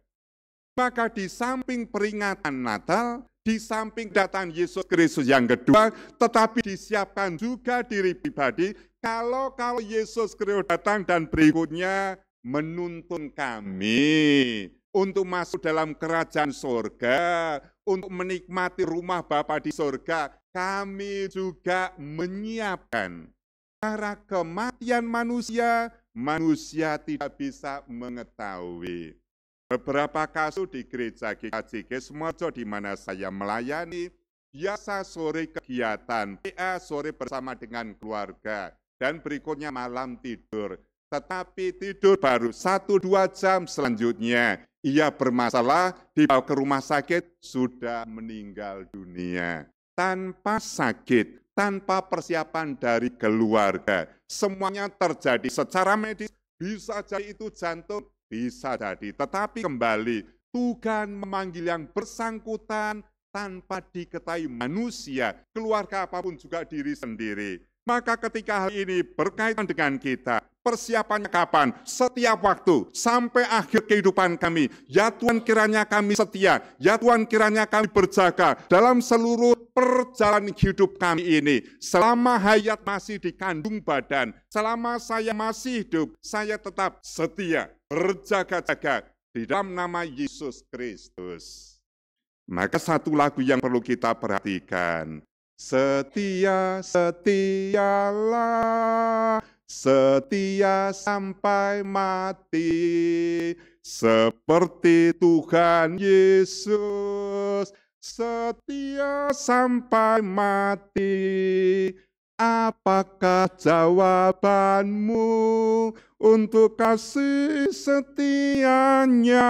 Maka di samping peringatan Natal, di samping datang Yesus Kristus yang kedua, tetapi disiapkan juga diri pribadi kalau Yesus Kristus datang dan berikutnya menuntun kami untuk masuk dalam kerajaan surga, untuk menikmati rumah Bapa di surga, kami juga menyiapkan. Cara kematian manusia, manusia tidak bisa mengetahui. Beberapa kasus di gereja GKJ Sumorejo di mana saya melayani, biasa sore kegiatan, PA sore bersama dengan keluarga, dan berikutnya malam tidur. Tetapi tidur baru 1-2 jam selanjutnya, ia bermasalah, dibawa ke rumah sakit, sudah meninggal dunia. Tanpa sakit, tanpa persiapan dari keluarga. Semuanya terjadi secara medis, bisa jadi itu jantung, bisa jadi. Tetapi kembali, Tuhan memanggil yang bersangkutan tanpa diketahui manusia, keluarga apapun juga diri sendiri. Maka ketika hal ini berkaitan dengan kita, persiapannya kapan? Setiap waktu, sampai akhir kehidupan kami. Ya Tuhan kiranya kami setia, ya Tuhan kiranya kami berjaga dalam seluruh perjalanan hidup kami ini. Selama hayat masih di kandung badan, selama saya masih hidup, saya tetap setia, berjaga-jaga di dalam nama Yesus Kristus. Maka satu lagu yang perlu kita perhatikan. Setia, setialah, setia sampai mati, seperti Tuhan Yesus, setia sampai mati. Apakah jawabanmu untuk kasih setianya?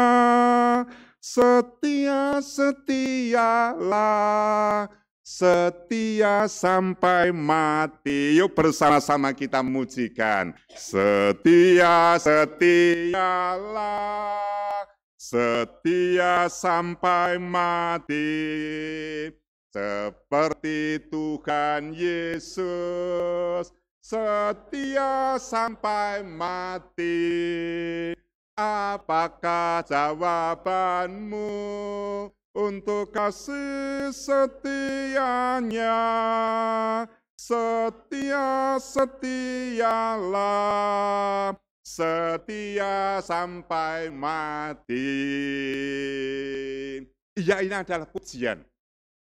Setia-setialah, setia sampai mati. Yuk bersama-sama kita mujikan. Setia-setialah, setia sampai mati. Seperti Tuhan Yesus, setia sampai mati. Apakah jawabanmu untuk kasih setianya? Setia-setialah, setia sampai mati. Ya, ini adalah pujian.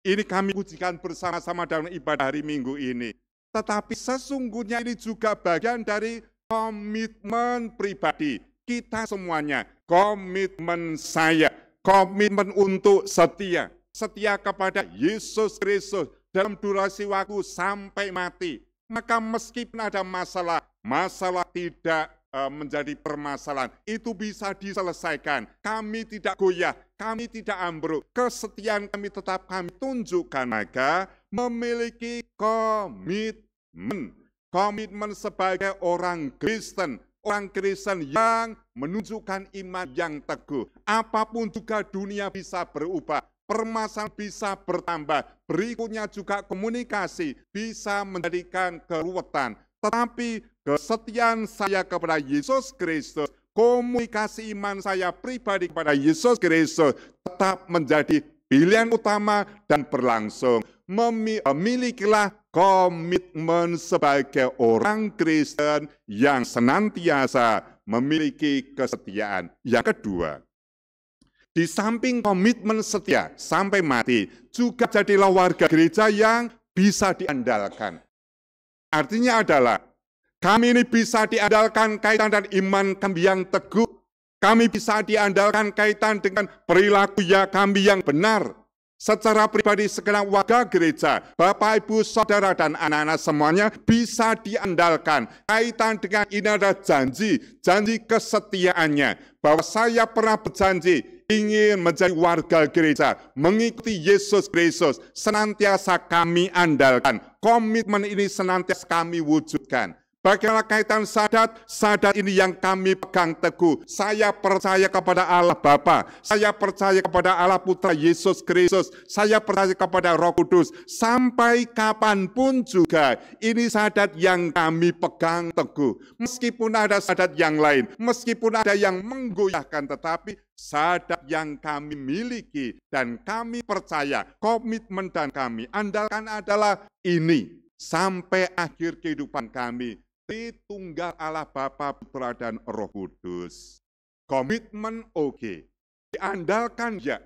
Ini kami pujikan bersama-sama dalam ibadah hari Minggu ini. Tetapi sesungguhnya ini juga bagian dari komitmen pribadi kita semuanya. Komitmen saya, komitmen untuk setia. Setia kepada Yesus Kristus dalam durasi waktu sampai mati. Maka meskipun ada masalah, masalah tidak menjadi permasalahan, itu bisa diselesaikan. Kami tidak goyah, kami tidak ambruk. Kesetiaan kami tetap kami tunjukkan. Maka memiliki komitmen. Komitmen sebagai orang Kristen. Orang Kristen yang menunjukkan iman yang teguh. Apapun juga dunia bisa berubah. Permasalahan bisa bertambah. Berikutnya juga komunikasi bisa menjadikan keruwetan. Tetapi kesetiaan saya kepada Yesus Kristus, komunikasi iman saya pribadi kepada Yesus Kristus tetap menjadi pilihan utama dan berlangsung. Milikilah komitmen sebagai orang Kristen yang senantiasa memiliki kesetiaan. Yang kedua, di samping komitmen setia sampai mati, juga jadilah warga gereja yang bisa diandalkan. Artinya adalah, kami ini bisa diandalkan kaitan dengan iman kami yang teguh. Kami bisa diandalkan kaitan dengan perilaku kami yang benar. Secara pribadi segenap warga gereja, Bapak, Ibu, Saudara, dan anak-anak semuanya bisa diandalkan. Kaitan dengan ini ada janji kesetiaannya. Bahwa saya pernah berjanji ingin menjadi warga gereja, mengikuti Yesus Kristus, senantiasa kami andalkan. Komitmen ini senantiasa kami wujudkan. Bagaimana kaitan sadat ini yang kami pegang teguh. Saya percaya kepada Allah Bapa, saya percaya kepada Allah Putra Yesus Kristus, saya percaya kepada Roh Kudus. Sampai kapanpun juga, ini sadat yang kami pegang teguh. Meskipun ada sadat yang lain, meskipun ada yang menggoyahkan, tetapi sadat yang kami miliki dan kami percaya, komitmen dan kami andalkan adalah ini. Sampai akhir kehidupan kami, Tritunggal Allah Bapa, Putra, dan Roh Kudus. Komitmen oke. Diandalkan ya.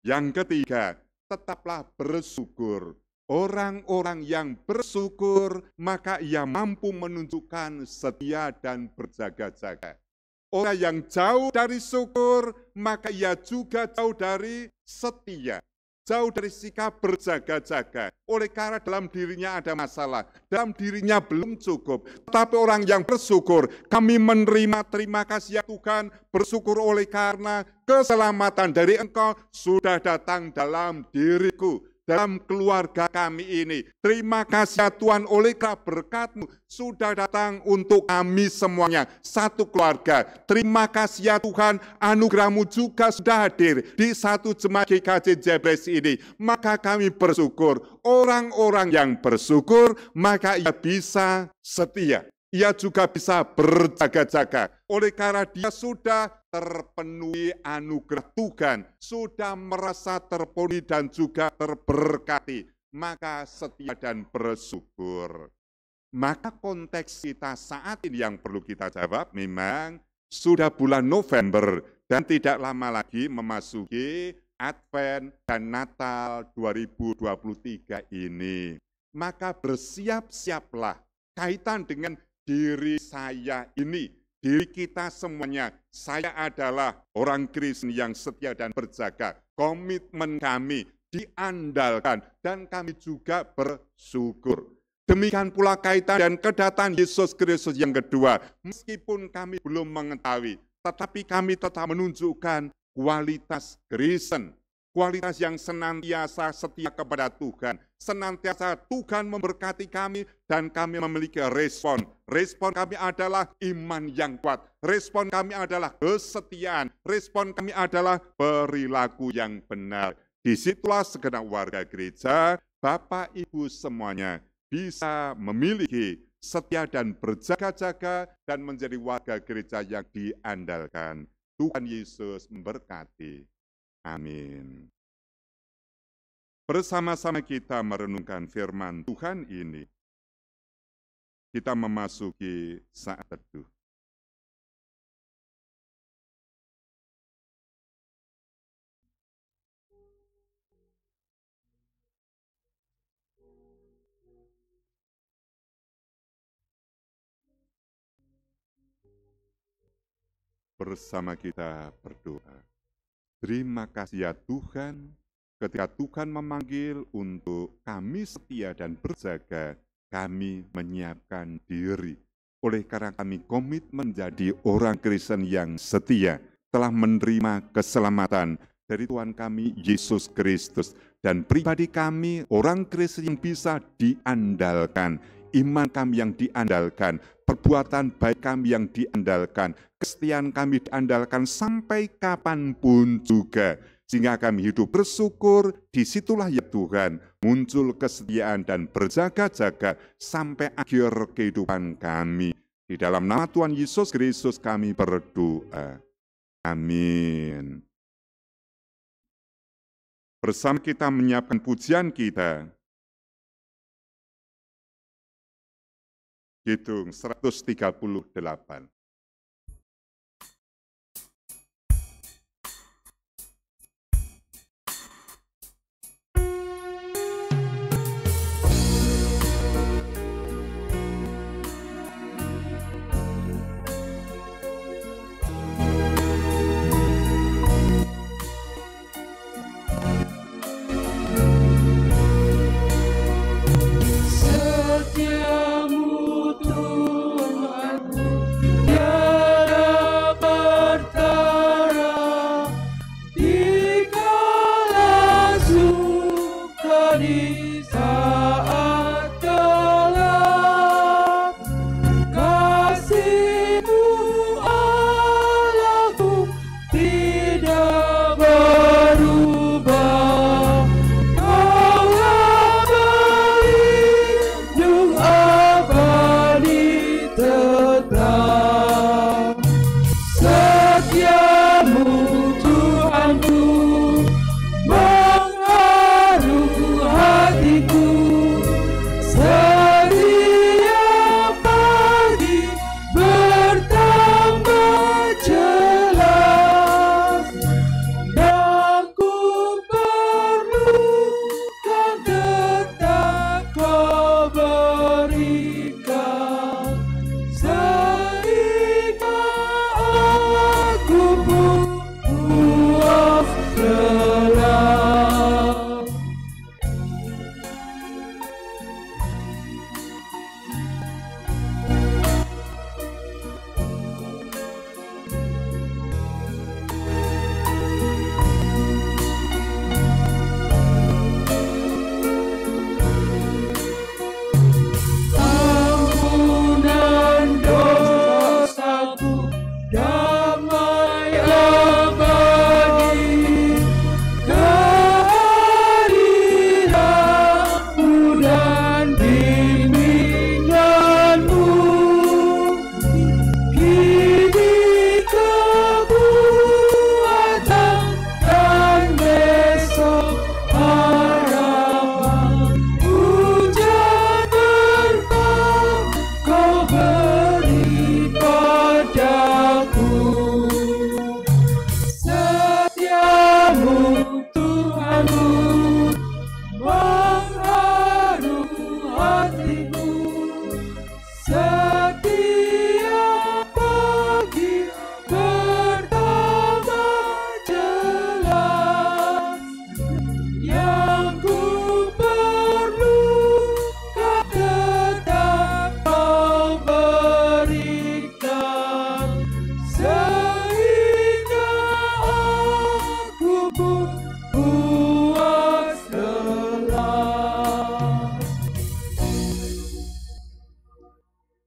Yang ketiga, tetaplah bersyukur. Orang-orang yang bersyukur, maka ia mampu menunjukkan setia dan berjaga-jaga. Orang yang jauh dari syukur, maka ia juga jauh dari setia. Jauh dari sikap berjaga-jaga. Oleh karena dalam dirinya ada masalah, dalam dirinya belum cukup. Tetapi orang yang bersyukur, kami menerima, terima kasih ya Tuhan, bersyukur oleh karena keselamatan dari Engkau sudah datang dalam diriku, dalam keluarga kami ini. Terima kasih ya Tuhan, oleh karena berkat-Mu sudah datang untuk kami semuanya, satu keluarga. Terima kasih ya Tuhan, anugerah-Mu juga sudah hadir di satu jemaat GKJ Jebres ini. Maka kami bersyukur, orang-orang yang bersyukur, maka ia bisa setia. Ia juga bisa berjaga-jaga. Oleh karena dia sudah terpenuhi anugerah Tuhan, sudah merasa terpenuhi dan juga terberkati, maka setia dan bersyukur. Maka konteks kita saat ini yang perlu kita jawab, memang sudah bulan November dan tidak lama lagi memasuki Advent dan Natal 2023 ini. Maka bersiap-siaplah kaitan dengan diri saya ini, diri kita semuanya. Saya adalah orang Kristen yang setia dan berjaga. Komitmen kami diandalkan dan kami juga bersyukur. Demikian pula kaitan dan kedatangan Yesus Kristus yang kedua. Meskipun kami belum mengetahui, tetapi kami tetap menunjukkan kualitas Kristen. Kualitas yang senantiasa setia kepada Tuhan. Senantiasa Tuhan memberkati kami dan kami memiliki respon. Respon kami adalah iman yang kuat. Respon kami adalah kesetiaan. Respon kami adalah perilaku yang benar. Disitulah segenap warga gereja, Bapak Ibu semuanya bisa memiliki setia dan berjaga-jaga dan menjadi warga gereja yang diandalkan. Tuhan Yesus memberkati. Amin. Bersama-sama kita merenungkan firman Tuhan ini. Kita memasuki saat teduh. Bersama kita berdoa. Terima kasih ya Tuhan, ketika Tuhan memanggil untuk kami setia dan berjaga, kami menyiapkan diri. Oleh karena kami komit menjadi orang Kristen yang setia, telah menerima keselamatan dari Tuhan kami Yesus Kristus. Dan pribadi kami orang Kristen yang bisa diandalkan, iman kami yang diandalkan, perbuatan baik kami yang diandalkan, kesetiaan kami diandalkan sampai kapanpun juga. Sehingga kami hidup bersyukur, disitulah ya Tuhan, muncul kesetiaan dan berjaga-jaga sampai akhir kehidupan kami. Di dalam nama Tuhan Yesus Kristus kami berdoa. Amin. Bersama kita menyiapkan pujian kita. Kidung 138. Setiamu Tuhan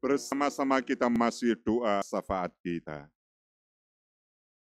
Bersama-sama kita masih doa syafaat kita.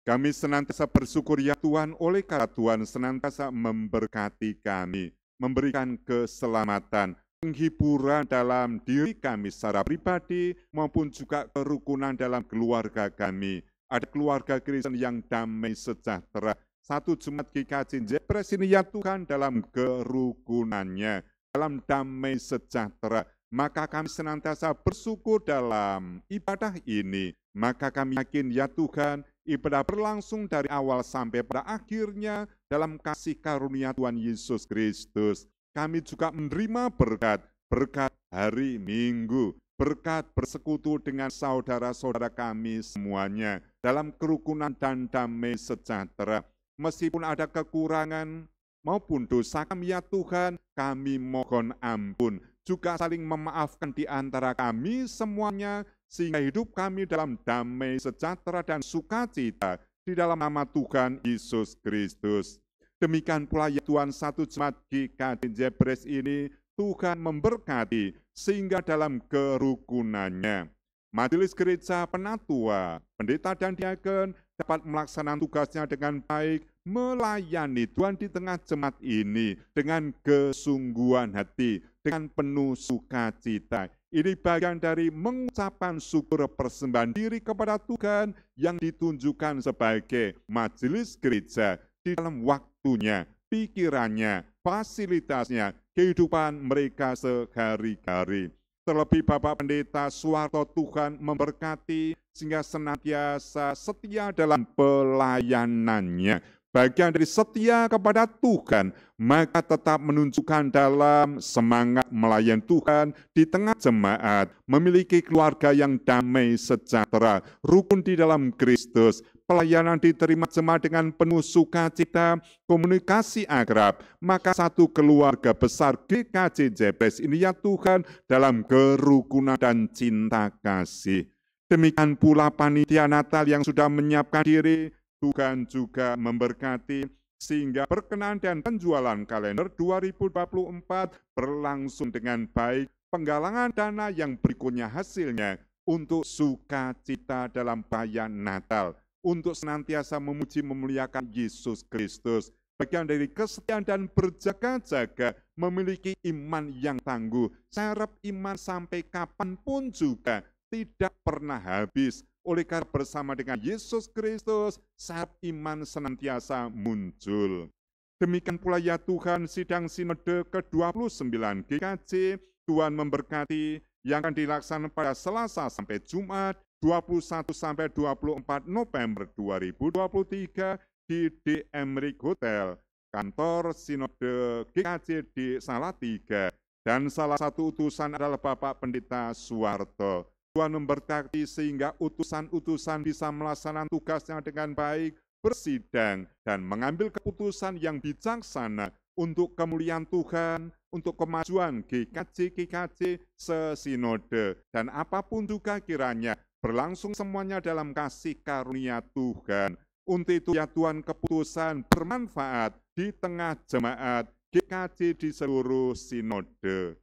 Kami senantiasa bersyukur ya Tuhan, oleh karena Tuhan senantiasa memberkati kami, memberikan keselamatan, penghiburan dalam diri kami secara pribadi maupun juga kerukunan dalam keluarga kami. Ada keluarga Kristen yang damai sejahtera. Satu Jemaat GKJ Jepres ini ya Tuhan dalam kerukunannya, dalam damai sejahtera. Maka kami senantiasa bersyukur dalam ibadah ini. Maka kami yakin ya Tuhan, ibadah berlangsung dari awal sampai pada akhirnya dalam kasih karunia Tuhan Yesus Kristus. Kami juga menerima berkat hari Minggu, berkat bersekutu dengan saudara-saudara kami semuanya dalam kerukunan dan damai sejahtera. Meskipun ada kekurangan maupun dosa kami ya Tuhan, kami mohon ampun. Juga saling memaafkan di antara kami semuanya, sehingga hidup kami dalam damai sejahtera dan sukacita di dalam nama Tuhan Yesus Kristus. Demikian pula ya Tuhan, satu Jemaat GKJ Jepres ini Tuhan memberkati sehingga dalam kerukunannya Majelis Gereja Penatua, pendeta dan diaken dapat melaksanakan tugasnya dengan baik, melayani Tuhan di tengah jemaat ini dengan kesungguhan hati, dengan penuh sukacita. Ini bagian dari mengucapkan syukur persembahan diri kepada Tuhan yang ditunjukkan sebagai majelis gereja di dalam waktunya, pikirannya, fasilitasnya, kehidupan mereka sehari-hari. Terlebih Bapak Pendeta Suwarto, Tuhan memberkati sehingga senantiasa setia dalam pelayanannya. Bagian dari setia kepada Tuhan, maka tetap menunjukkan dalam semangat melayani Tuhan di tengah jemaat, memiliki keluarga yang damai sejahtera, rukun di dalam Kristus, pelayanan diterima jemaat dengan penuh sukacita, komunikasi akrab, maka satu keluarga besar GKJ Jepres ini ya Tuhan dalam kerukunan dan cinta kasih. Demikian pula panitia Natal yang sudah menyiapkan diri, Tuhan juga memberkati sehingga perkenan dan penjualan kalender 2024 berlangsung dengan baik, penggalangan dana yang berikutnya hasilnya untuk sukacita dalam perayaan Natal, untuk senantiasa memuji memuliakan Yesus Kristus, bagian dari kesetiaan dan berjaga-jaga, memiliki iman yang tangguh. Saya harap iman sampai kapanpun juga tidak pernah habis. Oleh karena bersama dengan Yesus Kristus, saat iman senantiasa muncul. Demikian pula ya Tuhan, sidang sinode ke-29 GKJ, Tuhan memberkati yang akan dilaksanakan pada Selasa sampai Jumat 21 sampai 24 November 2023 di Emrik Hotel, kantor sinode GKJ di Salatiga, dan salah satu utusan adalah Bapak Pendeta Suwarto. Tuhan memberkati sehingga utusan-utusan bisa melaksanakan tugasnya dengan baik, bersidang, dan mengambil keputusan yang bijaksana untuk kemuliaan Tuhan, untuk kemajuan GKJ sesinode, dan apapun juga kiranya berlangsung semuanya dalam kasih karunia Tuhan. Untuk itu ya Tuhan, keputusan bermanfaat di tengah jemaat GKJ di seluruh sinode.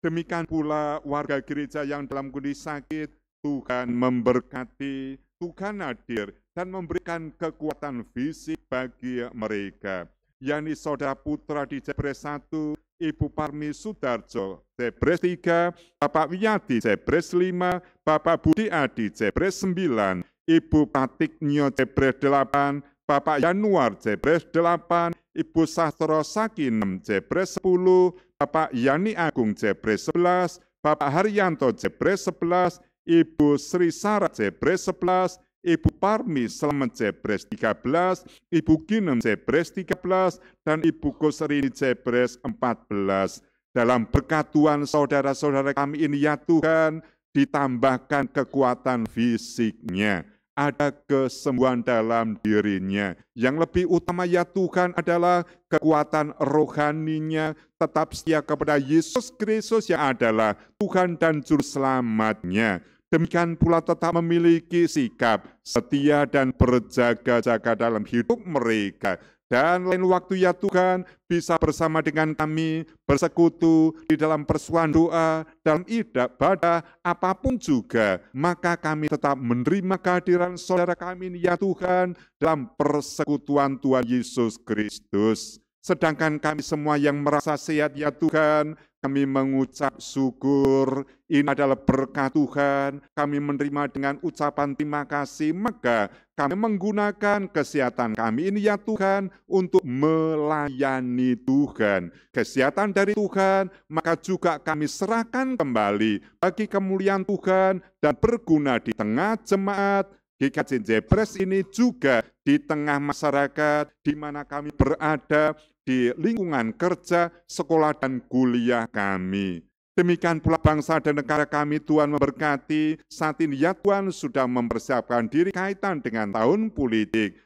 Demikian pula warga gereja yang dalam kondisi sakit, Tuhan memberkati, Tuhan hadir dan memberikan kekuatan fisik bagi mereka. yakni Saudara Putra di Jepres 1, Ibu Parmi Sudarjo, Jepres 3, Bapak Wiyadi, Jepres 5, Bapak Budi Adi, Jepres 9, Ibu Pratiknyo, Jepres 8, Bapak Yanuar, Jepres 8, Ibu Sastro Sakinem, Jepres 10, Bapak Yani Agung, Jepres 11, Bapak Haryanto, Jepres 11, Ibu Sri Sarah, Jepres 11, Ibu Parmi Selamat, Jepres 13, Ibu Ginem, Jepres 13, dan Ibu Kusrini, Jepres 14. Dalam berkat Tuhan, saudara-saudara kami ini ya Tuhan, ditambahkan kekuatan fisiknya, ada kesembuhan dalam dirinya. Yang lebih utama ya Tuhan adalah kekuatan rohaninya, tetap setia kepada Yesus Kristus yang adalah Tuhan dan Juru Selamatnya. Demikian pula tetap memiliki sikap setia dan berjaga-jaga dalam hidup mereka, dan lain waktu ya Tuhan, bisa bersama dengan kami, bersekutu di dalam persuan doa, dalam ibadah, apapun juga, maka kami tetap menerima kehadiran saudara kami ini ya Tuhan, dalam persekutuan Tuhan Yesus Kristus. Sedangkan kami semua yang merasa sehat ya Tuhan, kami mengucap syukur, ini adalah berkat Tuhan, kami menerima dengan ucapan terima kasih, maka kami menggunakan kesehatan kami ini ya Tuhan, untuk melayani Tuhan. Kesehatan dari Tuhan, maka juga kami serahkan kembali bagi kemuliaan Tuhan, dan berguna di tengah jemaat, GKJ Jebres ini juga di tengah masyarakat, di mana kami berada, di lingkungan kerja, sekolah, dan kuliah kami. Demikian pula bangsa dan negara kami Tuhan memberkati. Saat ini ya Tuhan sudah mempersiapkan diri kaitan dengan tahun politik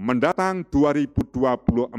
mendatang 2024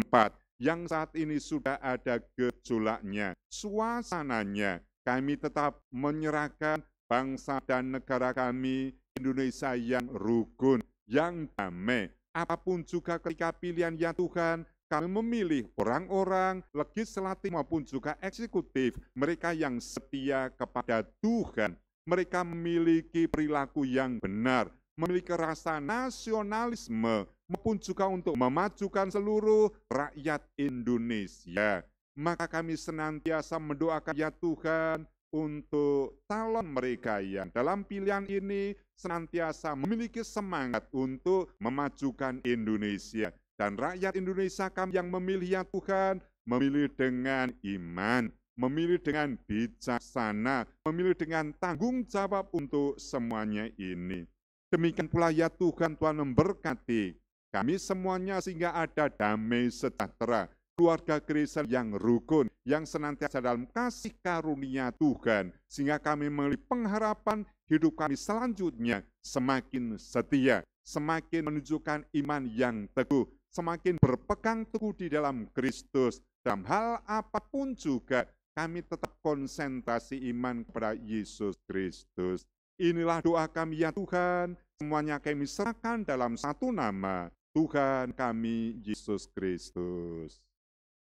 yang saat ini sudah ada gejolaknya, suasananya. Kami tetap menyerahkan bangsa dan negara kami Indonesia yang rukun, yang damai. Apapun juga ketika pilihan ya Tuhan, kami memilih orang-orang legislatif maupun juga eksekutif, mereka yang setia kepada Tuhan. Mereka memiliki perilaku yang benar, memiliki rasa nasionalisme, maupun juga untuk memajukan seluruh rakyat Indonesia. Maka kami senantiasa mendoakan ya Tuhan, untuk calon mereka yang dalam pilihan ini senantiasa memiliki semangat untuk memajukan Indonesia. Dan rakyat Indonesia kami yang memilih ya Tuhan, memilih dengan iman, memilih dengan bijaksana, memilih dengan tanggung jawab untuk semuanya ini. Demikian pula ya Tuhan, Tuhan memberkati kami semuanya sehingga ada damai sejahtera, keluarga Kristen yang rukun, yang senantiasa dalam kasih karunia Tuhan, sehingga kami memiliki pengharapan hidup kami selanjutnya semakin setia, semakin menunjukkan iman yang teguh, semakin berpegang teguh di dalam Kristus. Dalam hal apapun juga, kami tetap konsentrasi iman kepada Yesus Kristus. Inilah doa kami ya Tuhan, semuanya kami serahkan dalam satu nama, Tuhan kami Yesus Kristus.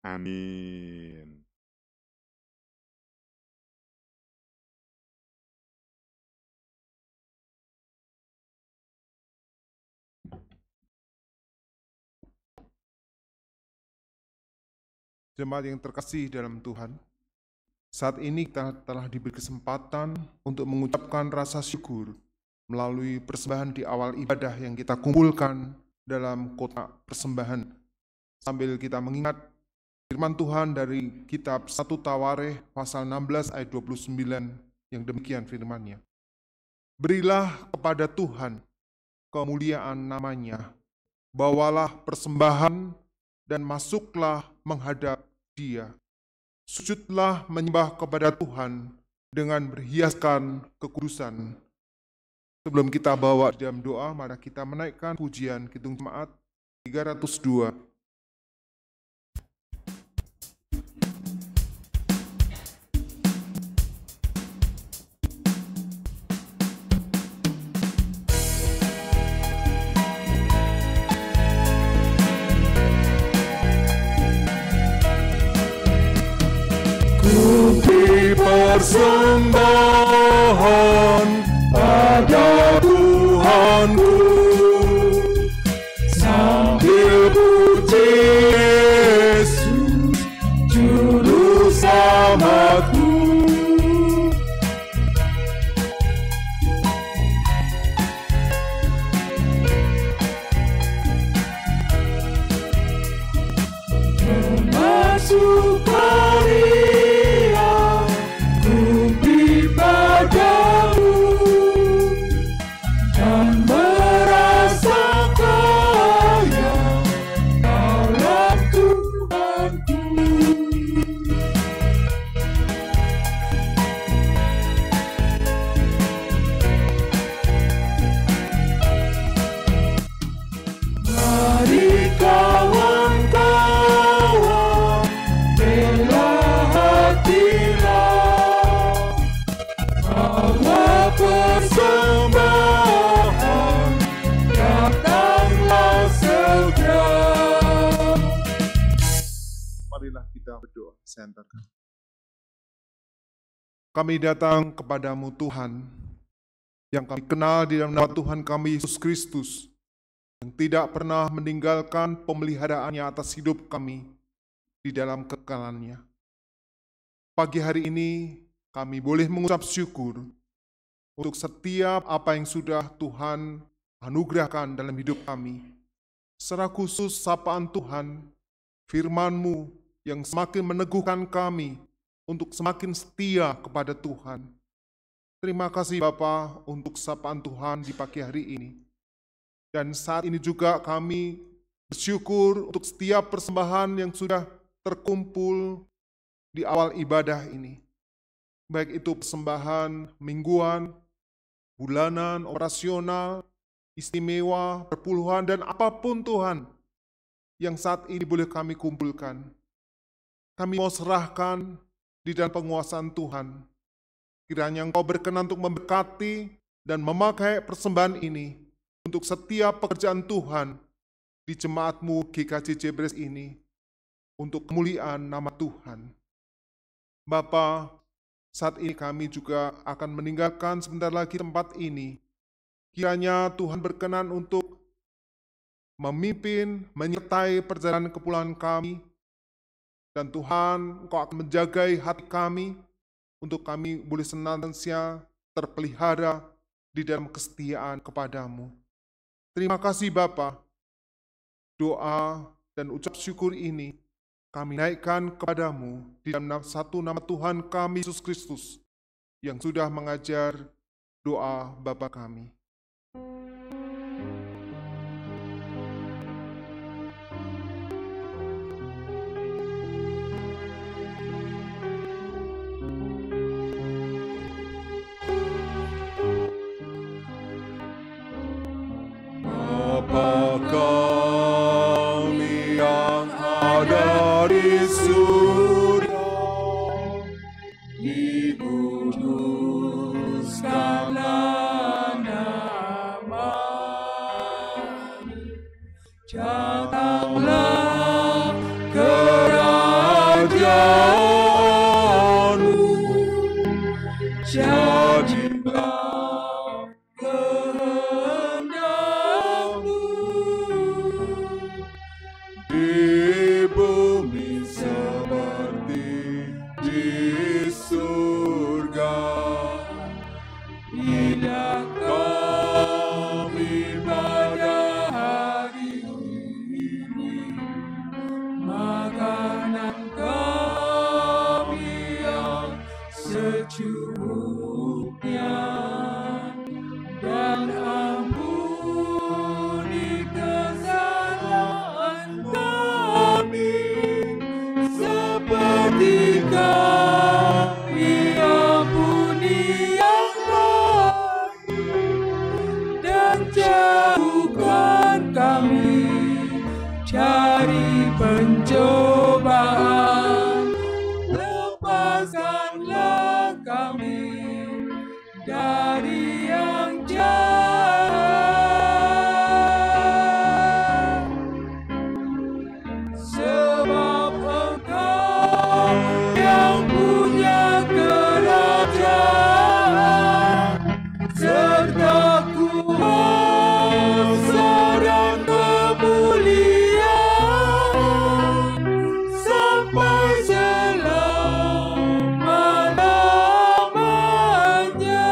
Amin. Jemaat yang terkasih dalam Tuhan, saat ini kita telah diberi kesempatan untuk mengucapkan rasa syukur melalui persembahan di awal ibadah yang kita kumpulkan dalam kotak persembahan. Sambil kita mengingat firman Tuhan dari kitab 1 Tawarikh pasal 16 ayat 29 yang demikian firman-Nya. Berilah kepada Tuhan kemuliaan namanya, bawalah persembahan dan masuklah menghadap Dia. Sujudlah menyembah kepada Tuhan dengan berhiaskan kekudusan. Sebelum kita bawa dalam doa, mari kita menaikkan pujian Kidung Jemaat 302. Persembahan pada Tuhanku, sambil puji Yesus Juru Selamatku. Termasuk persembahan datanglah segera. berdoa. Saya antarkan. Kami datang kepadamu Tuhan, yang kami kenal di dalam nama Tuhan kami Yesus Kristus, yang tidak pernah meninggalkan pemeliharaannya atas hidup kami di dalam kekalannya. Pagi hari ini kami boleh mengucap syukur untuk setiap apa yang sudah Tuhan anugerahkan dalam hidup kami. Secara khusus sapaan Tuhan, firman-Mu yang semakin meneguhkan kami untuk semakin setia kepada Tuhan. Terima kasih Bapa untuk sapaan Tuhan di pagi hari ini. Dan saat ini juga kami bersyukur untuk setiap persembahan yang sudah terkumpul di awal ibadah ini. Baik itu persembahan mingguan, bulanan, operasional, istimewa, perpuluhan, dan apapun Tuhan yang saat ini boleh kami kumpulkan. Kami mau serahkan di dalam penguasaan Tuhan. Kiranya Engkau berkenan untuk memberkati dan memakai persembahan ini untuk setiap pekerjaan Tuhan di jemaat-Mu GKJ Jebres ini untuk kemuliaan nama Tuhan. Bapa, saat ini kami juga akan meninggalkan sebentar lagi tempat ini. Kiranya Tuhan berkenan untuk memimpin, menyertai perjalanan kepulangan kami. Dan Tuhan, Engkau akan menjagai hati kami untuk kami boleh senantiasa terpelihara di dalam kesetiaan kepadamu. Terima kasih Bapa. Doa dan ucap syukur ini kami naikkan kepadamu di dalam satu nama Tuhan kami Yesus Kristus yang sudah mengajar doa Bapa kami. Bapa kami yang ada di surga, dikuduskanlah nama-Mu, datanglah kerajaan-Mu, jadilah di bumi seperti di surga. Berilah kami pada hari ini makanan kami yang secukupnya, dan ampuni kesalahan kami seperti kami ampuni yang lain, dan jauhkan kami dari pencobaan, lepaskanlah kami dari yang jahat, sebab Engkau yang punya kerajaan serta kuasa dan kemuliaan sampai selama-lamanya.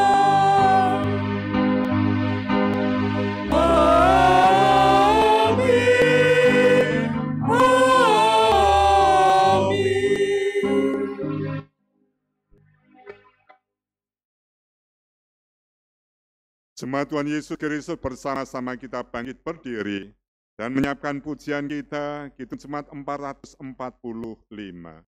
Amin. Amin. Jemaat Tuhan Yesus Kristus, bersama-sama kita bangkit berdiri dan menyiapkan pujian kita, Kidung Jemaat 445.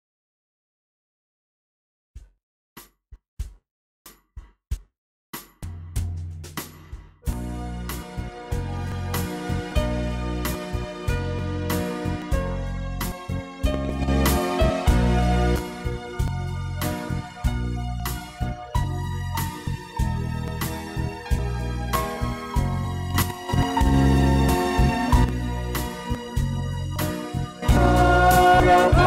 Harap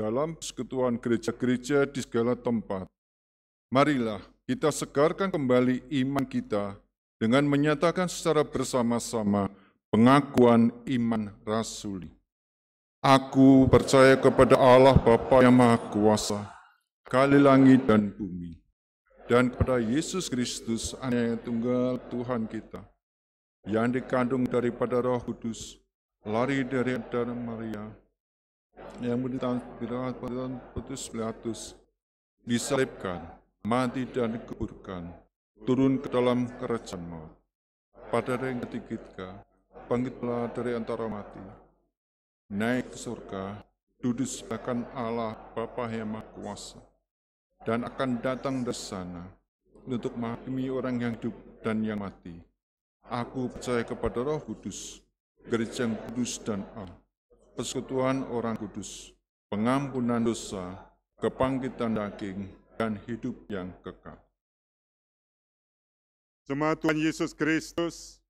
dalam persekutuan gereja-gereja di segala tempat. Marilah kita segarkan kembali iman kita dengan menyatakan secara bersama-sama pengakuan iman rasuli. Aku percaya kepada Allah Bapa yang Maha Kuasa, kali langit dan bumi, dan kepada Yesus Kristus, Anak Tunggal Tuhan kita, yang dikandung daripada Roh Kudus, lari dari Maria, yang berditan putus Pilatus, disalibkan, mati dan dikuburkan, turun ke dalam kerajaan maut. Pada hari yang ketiga, bangkitlah dari antara mati, naik ke surga, duduk sebelah Allah Bapa yang Maha Kuasa, dan akan datang dari sana untuk menghakimi orang yang hidup dan yang mati. Aku percaya kepada Roh Kudus, gereja yang kudus dan am, persekutuan orang kudus, pengampunan dosa, kebangkitan daging, dan hidup yang kekal. Jemaat Tuhan Yesus Kristus,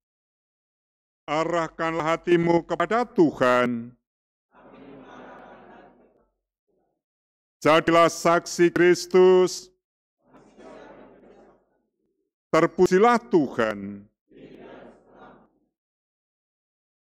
arahkanlah hatimu kepada Tuhan. Jadilah saksi Kristus. Terpujilah Tuhan.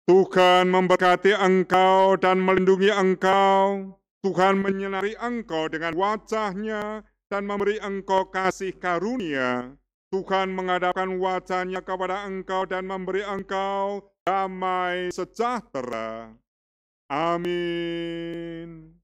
Tuhan memberkati engkau dan melindungi engkau. Tuhan menyinari engkau dengan wajah-Nya dan memberi engkau kasih karunia. Tuhan menghadapkan wajah-Nya kepada engkau dan memberi engkau damai sejahtera. Amin.